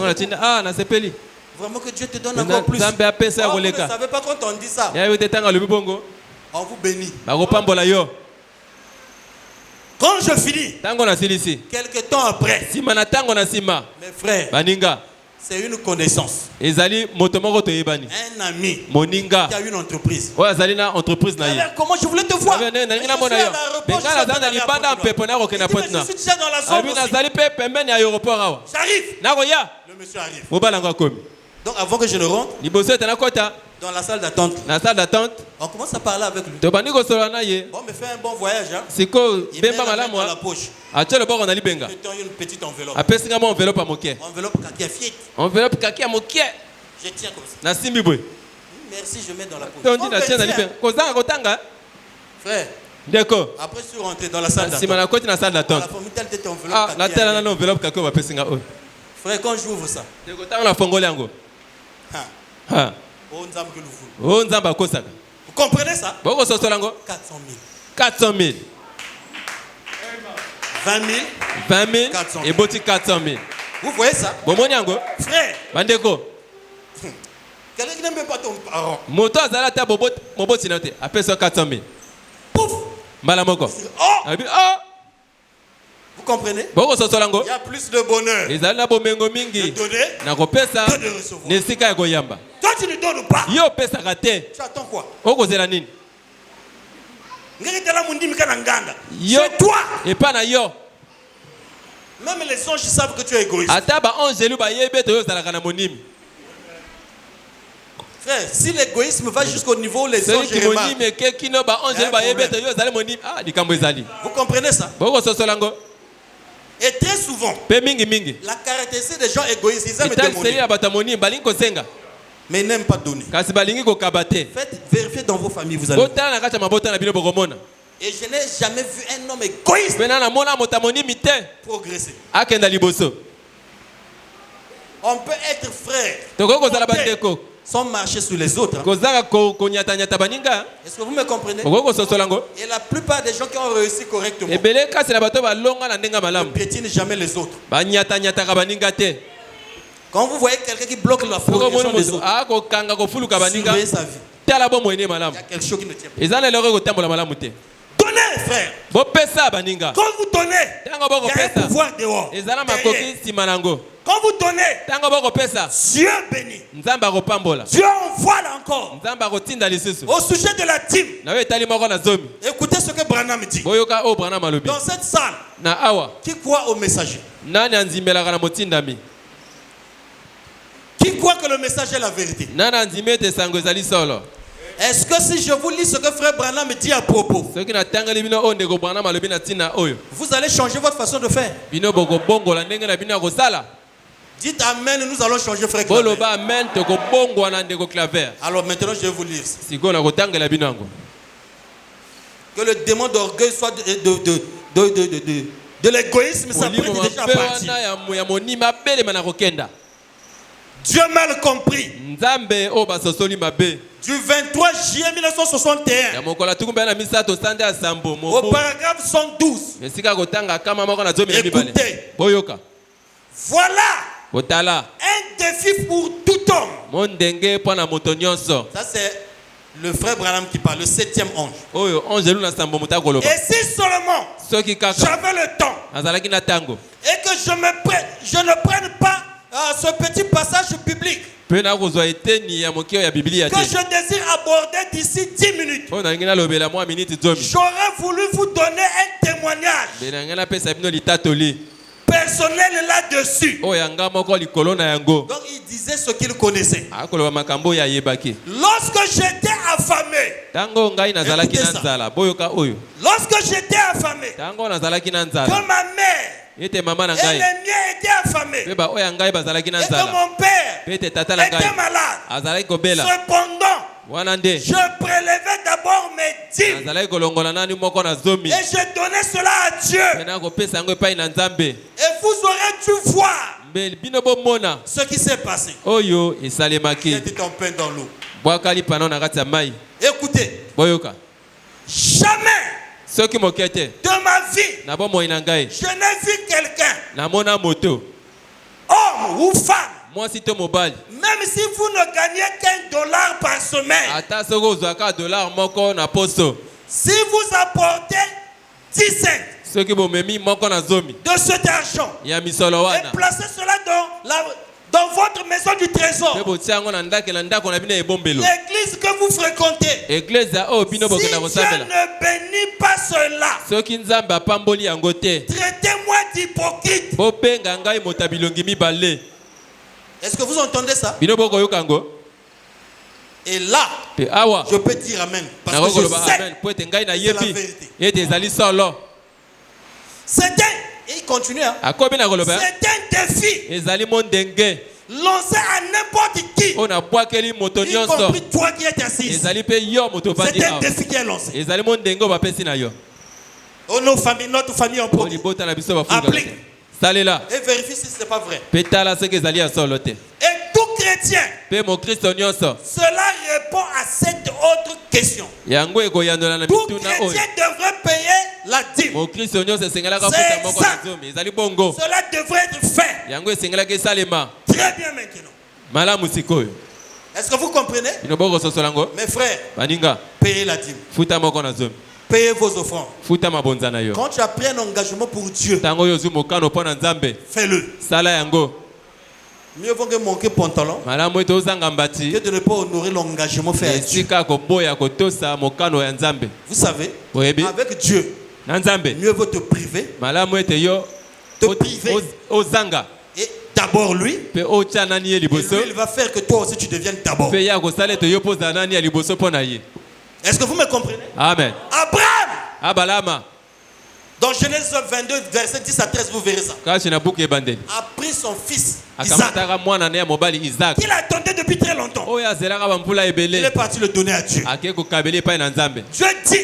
Vraiment que Dieu te donne encore plus. Vous ne savez pas quand on dit ça. On vous bénit. Quand je finis, quelques temps après, mes frères, c'est une connaissance. Un ami qui a une entreprise. Comment je voulais te voir? Je suis à l'aéroport. Je suis déjà dans la zone. J'arrive. Le monsieur arrive. Donc avant que je ne rentre, dans la salle d'attente, on commence à parler avec lui. Bon, mais fais un bon voyage. Hein? Il met la main dans la poche. Je te donne une petite enveloppe. Enveloppe kaki à fiette. Je tiens comme ça. Merci, je mets dans la poche. Frère, après je suis rentré dans la salle d'attente. La enveloppe. Frère, quand j'ouvre ça, vous comprenez ça? 400 000. 20 000. 400 000. Vous voyez ça? Frère, quelqu'un qui n'aime même pas ton parent. Pouf. Vous comprenez? Il y a plus de bonheur de donner que de recevoir. Toi, tu ne donnes pas. Tu attends quoi? C'est toi. Même les anges savent que tu es égoïste. Frère, si l'égoïsme va jusqu'au niveau où les anges remarquent, vous comprenez ça? Et très souvent, la caractéristique des gens égoïstes, ils aiment demander, mais ils n'aiment pas donner. Faites vérifier dans vos familles, vous allez. Et je n'ai jamais vu un homme égoïste progresser. On peut être frère sans marcher sur les autres. Est-ce que vous me comprenez? Et la plupart des gens qui ont réussi correctement ne piétinent jamais les autres. Quand vous voyez quelqu'un qui bloque la progression des autres, surveillez sa vie. Il y a quelque chose qui ne tient pas. Donnez, frère. Quand vous donnez, il y a un pouvoir dehors. Quand vous donnez, Dieu bénit. Dieu envoie là encore. Au sujet de la dîme, écoutez ce que Branham dit. Dans cette salle, qui croit au messager? Qui croit que le message est la vérité? Est-ce que si je vous lis ce que frère Branham dit à propos, vous allez changer votre façon de faire? Dites amen, nous allons changer frère Claver. Alors maintenant je vais vous lire ça. Que le démon d'orgueil soit de l'égoïsme, ça peut déjà partir. Dieu mal compris. Du 23 juillet 1961 au paragraphe 112. Écoutez. Voilà un défi pour tout homme. Ça c'est le frère Branham qui parle, le 7e ange. Et si seulement j'avais le temps et que je ne prenne pas ce petit passage biblique que je désire aborder d'ici 10 minutes, j'aurais voulu vous donner un témoignage personnel là-dessus. Donc il disait ce qu'il connaissait. Lorsque j'étais à affamé. Écoutez ça. Lorsque j'étais affamé, que ma mère et les miens étaient affamés, et que mon père était malade, cependant, je prélevais d'abord mes dîmes et je donnais cela à Dieu. Et vous aurez dû voir ce qui s'est passé. C'était ton pain dans l'eau. Écoutez, jamais de ma vie, je n'ai vu quelqu'un, homme ou femme, même si vous ne gagnez $1 par semaine, si vous apportez 10 cents de cet argent et placez cela dans votre maison du trésor, l'église que vous fréquentez, si Dieu ne bénit pas cela, traitez-moi d'hypocrite. Est-ce que vous entendez ça? Et là, je peux dire amen, parce que je sais c'est la vérité. C'était, et il continue, hein? C'est un défi lancé à n'importe qui, y compris toi qui es assis. C'est un défi qui est lancé. Oh, notre famille en premier. Applique. Et vérifie si ce n'est pas vrai. Et tout chrétien, cela répond à cette autre question. Tout chrétien devrait payer la dîme. C'est exact. Cela devrait être fait. Très bien maintenant. Est-ce que vous comprenez? Mes frères, payez la dîme. Payez vos offrandes. Quand tu as pris un engagement pour Dieu, fais-le. Mieux vaut que manquer pantalon que de ne pas honorer l'engagement fait à Dieu. Vous savez, avec Dieu, mieux vaut te priver. Et d'abord lui. Et lui, il va faire que toi aussi tu deviennes d'abord. Est-ce que vous me comprenez? Amen. Abraham, dans Genèse 22, verset 10 à 13, vous verrez ça, a pris son fils Isaac, qu'il attendait depuis très longtemps. Il est parti le donner à Dieu. Dieu dit,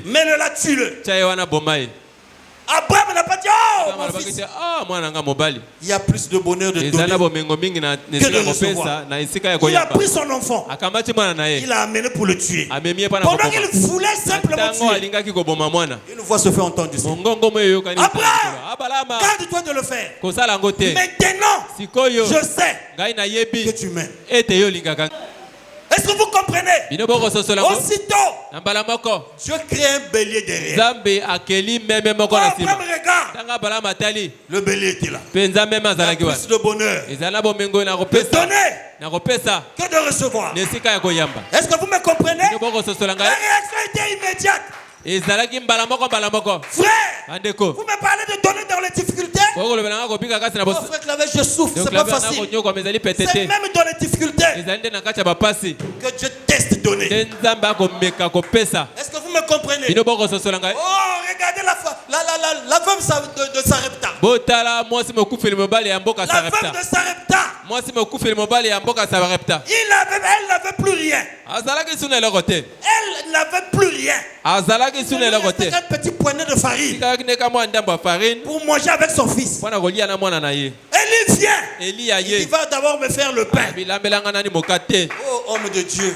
mais ne la tue-le. Abraham n'a pas dit, oh mon fils. Il y a plus de bonheur de donner que de recevoir. Il a pris son enfant, il l'a amené pour le tuer. Pendant qu'il voulait simplement tuer, une voix se fait entendre du ciel. Abraham, garde-toi de le faire. Maintenant, je sais que tu m'aimes. Est-ce que vous comprenez? Aussitôt, Dieu crée un bélier derrière. Quand Abraham regarde, le bélier était là. Il y a plus de bonheur de donner que de recevoir. Est-ce que vous me comprenez? La réaction était immédiate. Frère, vous me parlez de donner dans les difficultés. Oh frère Clavel, je souffre, c'est pas facile. C'est même dans les difficultés que Dieu teste donner. Est-ce que vous me comprenez? Oh, regardez la femme de Sarepta. La femme de Sarepta. Elle n'avait plus rien. Elle n'avait plus rien. Il avait un petit poignet de farine pour manger avec son fils. Élie vient. Il va d'abord me faire le pain. Oh, homme de Dieu.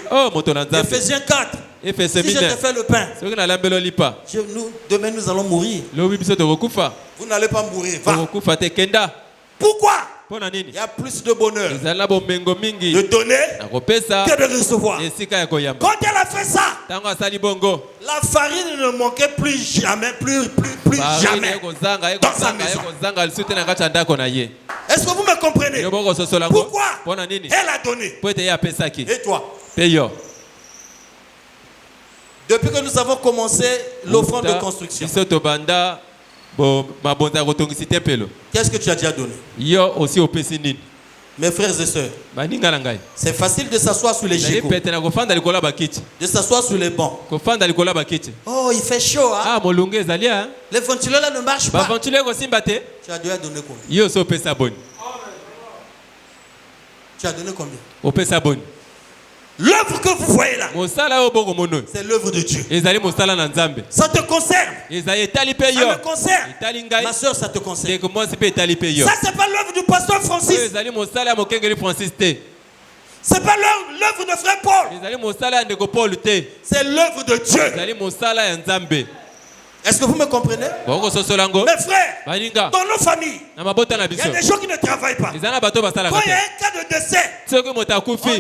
Ephésiens 4. Si je te fais le pain, demain nous allons mourir. Vous n'allez pas mourir. Va. Pourquoi? Il y a plus de bonheur de donner que de recevoir. Quand elle a fait ça, la farine ne manquait plus jamais, plus jamais dans sa maison. Est-ce que vous me comprenez? Pourquoi? Elle a donné. Et toi? Depuis que nous avons commencé l'offrande de construction, qu'est-ce que tu as déjà donné? Mes frères et sœurs, c'est facile de s'asseoir sur les gégots, de s'asseoir sur les bancs. Oh, il fait chaud, hein? Les ventilateurs là ne marchent pas. Tu as dû donner combien? Tu as donné combien? L'œuvre que vous voyez là, c'est l'œuvre de Dieu. Ça te concerne. Ça me concerne. Ma soeur, ça te concerne. Ça, c'est pas l'œuvre du pasteur Francis. C'est pas l'œuvre de frère Paul. C'est l'œuvre de Dieu. Est-ce que vous me comprenez? Mes frères, dans nos familles, il y a des gens qui ne travaillent pas. Quand il y a un cas de décès, on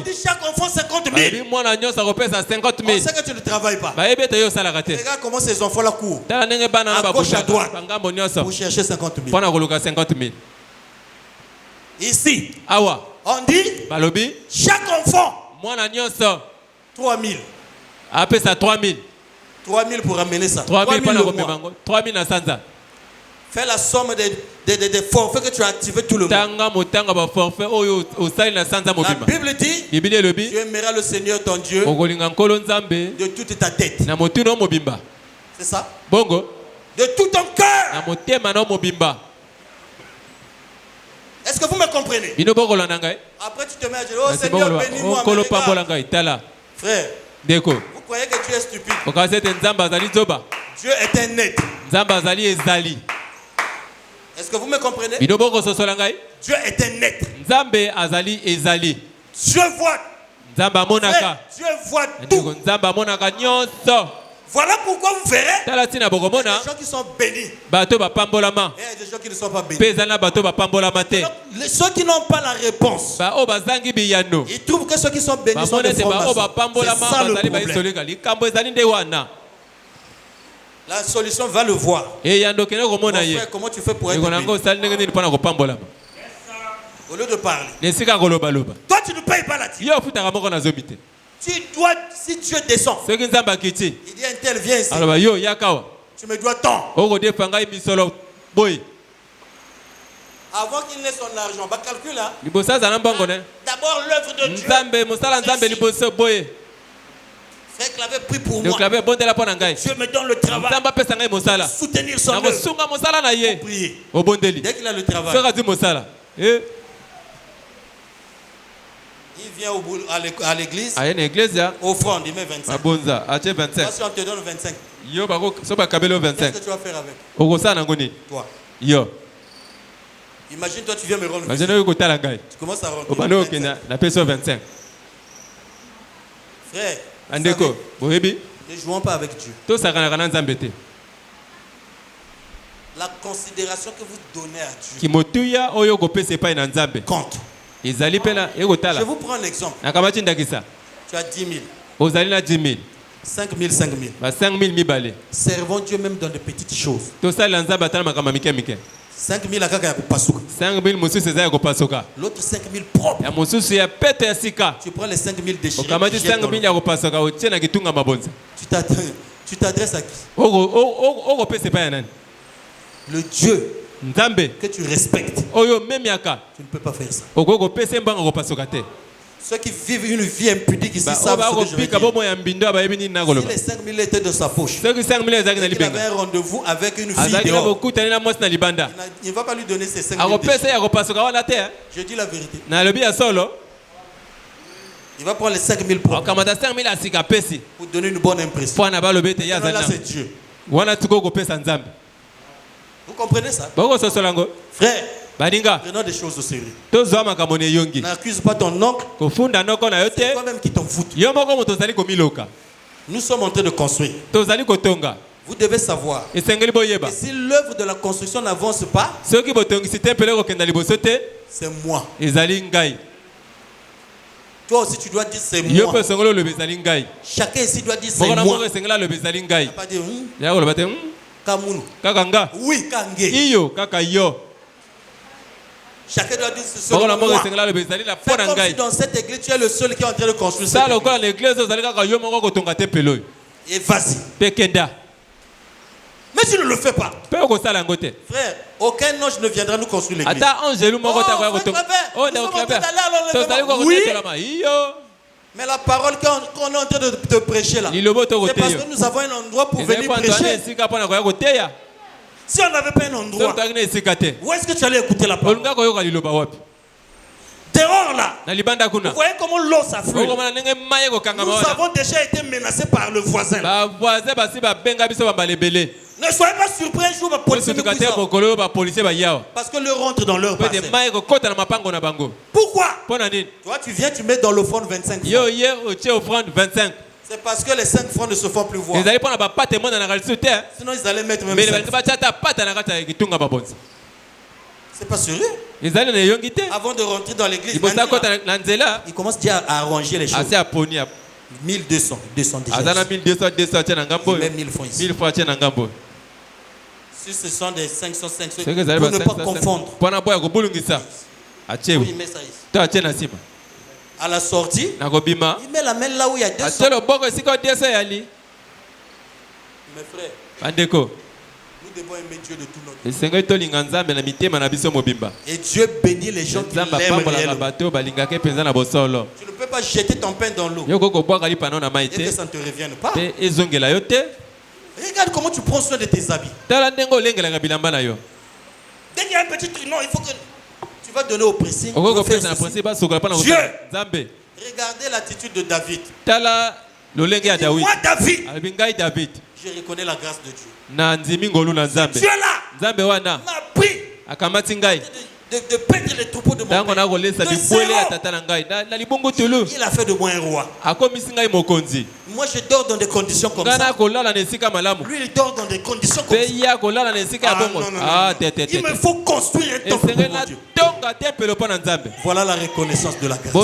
dit chaque enfant 50 000. On sait que tu ne travailles pas. Regarde comment ces enfants-là courent. À gauche, à droite. Pour chercher 50 000. Ici, on dit chaque enfant 3 000. 3 000 pour ramener ça. 3 000 na sanza. Fais la somme des forfaits que tu as activés tout le monde. La Bible dit, tu aimeras le Seigneur ton Dieu de toute ta tête. C'est ça? De tout ton cœur. Est-ce que vous me comprenez? Après tu te mets à dire, oh Seigneur, bénis-moi. Frère, vous croyez que Dieu est stupide? Dieu est un être. Est-ce que vous me comprenez? Dieu est un être. Dieu voit. Frère, Dieu voit tout. Voilà pourquoi vous verrez il y a des gens qui sont bénis et il y a des gens qui ne sont pas bénis. Donc, ceux qui n'ont pas la réponse, ils trouvent que ceux qui sont bénis sont des francs-maçons. C'est ça le problème. La solution va le voir. Mon frère, comment tu fais pour être béni? Au lieu de parler, toi tu ne payes pas la dîme. Tu dois, si Dieu descend, il dit un tel viens ici, tu me dois tant. Avant qu'il n'ait son argent, bah calcule là. D'abord l'œuvre de Dieu. Frère qui l'avait pris pour moi. Dieu me donne le travail. Soutenir son œuvre. Pour prier. Dès qu'il a le travail, il vient à l'église, offrande, il met 25. Moi, si on te donne 25, qu'est-ce que tu vas faire avec? Toi. Imagine, toi, tu viens me rendre visite. Tu commences à rendre 25. Frère, ne jouons pas avec Dieu. La considération que vous donnez à Dieu compte. Je vous prends l'exemple. Tu as 10 000. 5 000, 5 000. Servons Dieu même dans de petites choses. 5 000 à kaka pour pasuka. 5 000 musu seza ya kopasuka. L'autre 5 000 propres. Ya musu ya pete ya sika. Tu prends les 5 000 déchirés. Okamati 5 000 ya kopasuka otie na kitunga mabonza. Tu t'adresses à qui? Oko pese pa ya nani? Le Dieu Nzambe que tu respectes. Oyo même yaka. Tu ne peux pas faire ça. Oko pese mbanga kopasuka te. Ceux qui vivent une vie impudique ici savent ce que je veux dire. Si les 5 000 étaient de sa poche, il avait un rendez-vous avec une fille dehors, il ne va pas lui donner ses 5 000 déchets. Je dis la vérité. Il va prendre les 5 000 propres pour donner une bonne impression. Là, c'est Dieu. Vous comprenez ça? Frère, prenons des choses au sérieux. N'accuse pas ton oncle. C'est toi-même qui t'en fous. Nous sommes en train de construire. Vous devez savoir que si l'œuvre de la construction n'avance pas, c'est moi. Toi aussi tu dois dire c'est moi. Chacun ici doit dire c'est moi. Pas dire Kamunu. Oui, Kange. Chacun doit dire c'est moi. Fais comme si dans cette église tu es le seul qui est en train de construire cette église. Et vas-y. Mais tu ne le fais pas. Frère, aucun ange ne viendra nous construire l'église. Oui. Mais la parole qu'on est en train de te prêcher là, c'est parce que nous avons un endroit pour venir prêcher. Si on n'avait pas un endroit, où est-ce que tu allais écouter la parole? Dehors là, vous voyez comment l'eau s'afflue. Nous avons déjà été menacés par le voisin. Ne soyez pas surpris un jour, parce que l'eau rentre dans leur parcelle. Pourquoi? Toi tu viens, tu mets dans l'offrande 25 francs. C'est parce que les 5 francs ne se font plus voir. Sinon ils allaient mettre même 5 francs. C'est pas sérieux. Avant de rentrer dans l'église, ils commencent déjà à arranger les choses. 1200, 200 déjà. Même 1000 francs ici. Si ce sont des 500, pour ne pas confondre. Il met ça ici. À la sortie, il met la main là où il y a 200. Mes frères, nous devons aimer Dieu de tout notre cœur. Et Dieu bénit les gens qui l'aiment réellement. Tu ne peux pas jeter ton pain dans l'eau et que ça ne te revienne pas. Regarde comment tu prends soin de tes habits. Dès qu'il y a un petit truc, non, il faut que tu vas donner au pressing. Dieu, regardez l'attitude de David. Moi, David, je reconnais la grâce de Dieu. Dieu là m'a pris de perdre les troupeaux de mon père. Il a fait de moi un roi. Moi je dors dans des conditions comme ça. Lui il dort dans des conditions comme ça. Il me faut construire un temple pour mon Dieu. Voilà la reconnaissance de la grâce.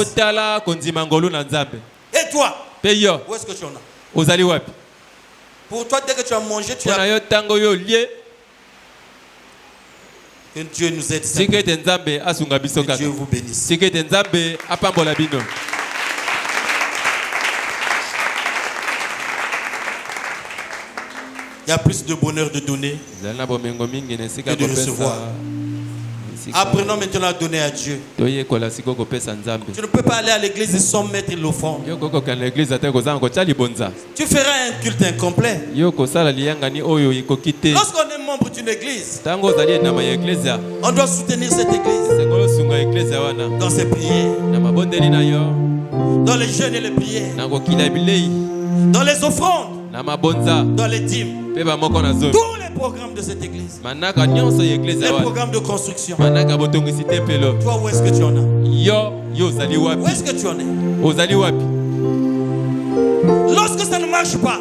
Et toi, où est-ce que tu en as? Pour toi, dès que tu as mangé, tu as... Que Dieu nous aide. Que Dieu vous bénisse. Il y a plus de bonheur de donner que de recevoir. Apprenons maintenant à donner à Dieu. Tu ne peux pas aller à l'église sans mettre l'offrande. Tu feras un culte incomplet. Lorsqu'on est membre d'une église, on doit soutenir cette église dans ses prières, dans les jeûnes et les prières, dans les offrandes, dans les dîmes. Tous les programmes de cette église, les programmes de construction. Toi, où est-ce que tu en as? Où est-ce que tu en es? Lorsque ça ne marche pas,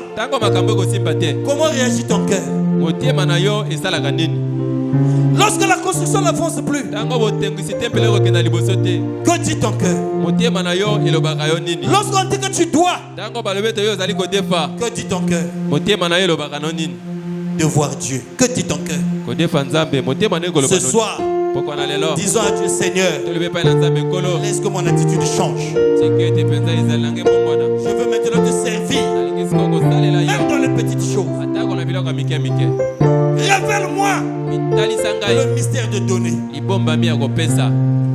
comment réagit ton cœur? Lorsque la construction n'avance plus, que dit ton cœur? Lorsqu'on dit que tu dois, que dit ton cœur? De voir Dieu. Que dit ton cœur? Ce soir, disons à Dieu, Seigneur, laisse que mon attitude change. Je veux maintenant te servir, même dans les petites choses. Révèle-moi le mystère de donner. Il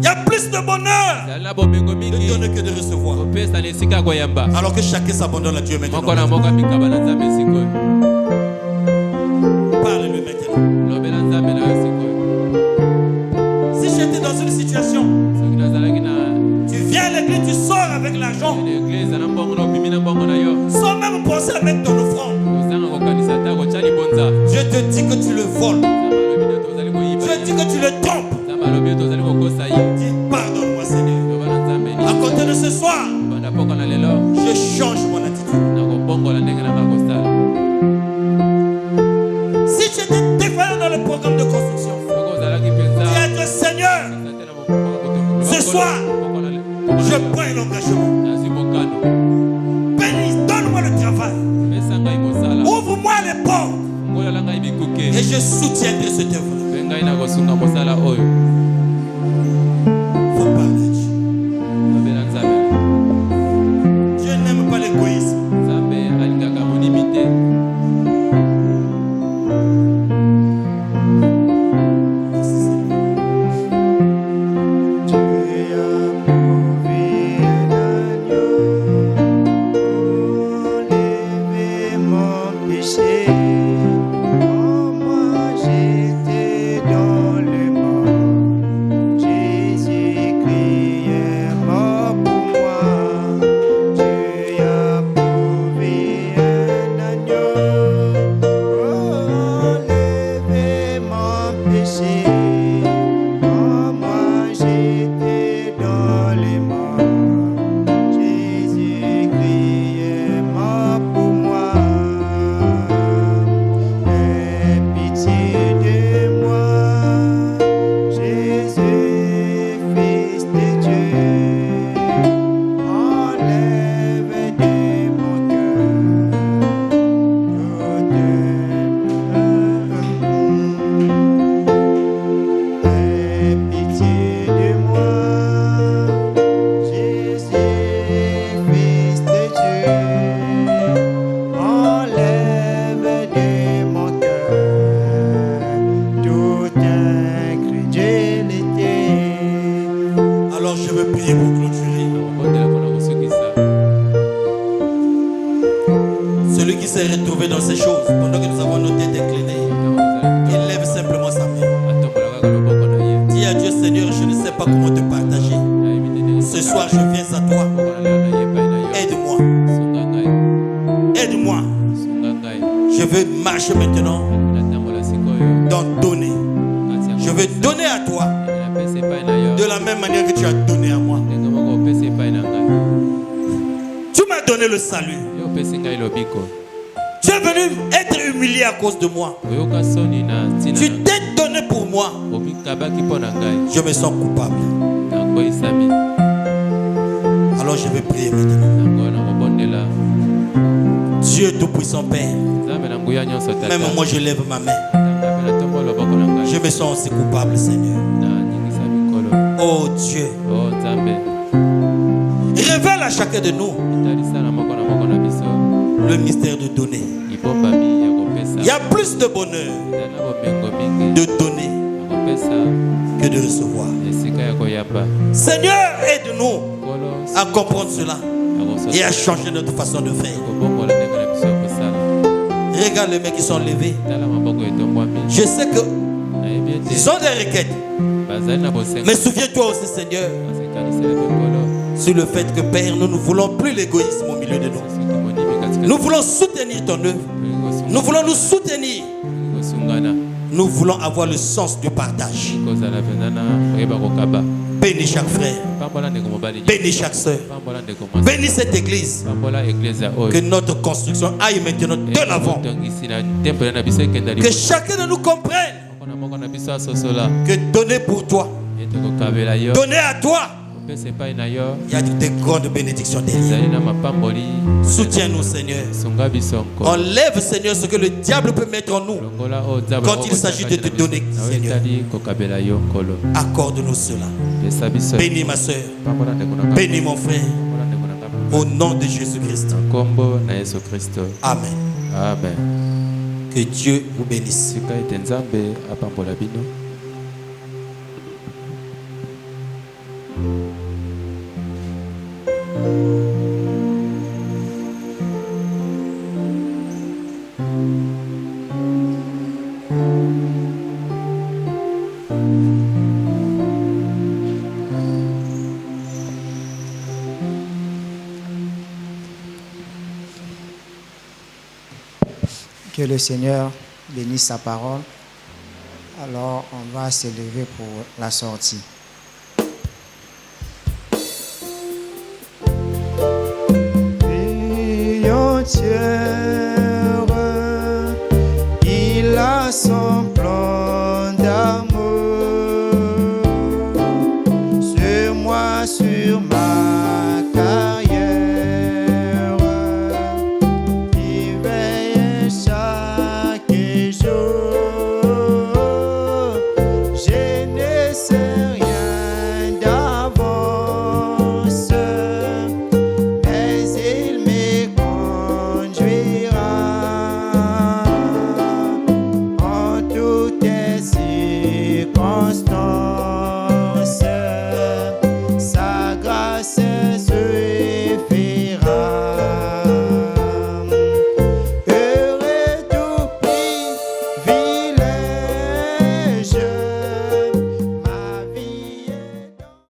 y a plus de bonheur de donner que de recevoir. Alors que chacun s'abandonne à Dieu maintenant. Parle-lui maintenant. Si j'étais dans une situation, tu viens à l'église, tu sors avec l'argent, sans même penser à mettre ton offrande. Je te dis que tu le voles. Je dis que tu le trompes. Dis pardonne-moi Seigneur. À côté de ce soir, je change mon attitude. Si j'étais défaillant dans le programme de construction, dis à Dieu Seigneur, ce soir, je prends un engagement. Bénis, donne-moi le travail. Ouvre-moi les portes. Et je soutiendrai cette œuvre. Faut parler. Dieu n'aime pas l'égoïsme. s'est retrouvé dans ces choses pendant que nous avons nos têtes inclinées. Il lève simplement sa main. Dis à Dieu, Seigneur, je ne sais pas comment te partager. Ce soir, je viens à toi. Aide-moi. Aide-moi. Je veux marcher maintenant dans donner. Je veux donner à toi de la même manière que tu as donné à moi. Tu m'as donné le salut. Tu es venu être humilié à cause de moi. Tu t'es donné pour moi. Je me sens coupable. Alors je vais prier maintenant. Dieu Tout-Puissant Père, même moi je lève ma main. Je me sens aussi coupable, Seigneur. Oh Dieu, révèle à chacun de nous le mystère de donner. Il y a plus de bonheur de donner que de recevoir. Seigneur, aide-nous à comprendre cela et à changer notre façon de faire. Regarde les mains qui sont levées. Je sais que ils ont des requêtes. Mais souviens-toi aussi, Seigneur, sur le fait que, Père, nous ne voulons plus l'égoïsme au milieu de nous. Nous voulons soutenir ton œuvre. Nous voulons nous soutenir. Nous voulons avoir le sens du partage. Bénis chaque frère. Bénis chaque soeur. Bénis cette église. Que notre construction aille maintenant de l'avant. Que chacun de nous comprenne que donner pour toi, donner à toi, il y a des grandes bénédictions derrière. Soutiens-nous, Seigneur. Enlève, Seigneur, ce que le diable peut mettre en nous quand il s'agit de te donner, Seigneur. Accorde-nous cela. Bénis ma soeur. Bénis mon frère. Au nom de Jésus-Christ. Amen. Amen. Que Dieu vous bénisse. Que le Seigneur bénisse sa parole. Alors, on va se lever pour la sortie. Prions Dieu.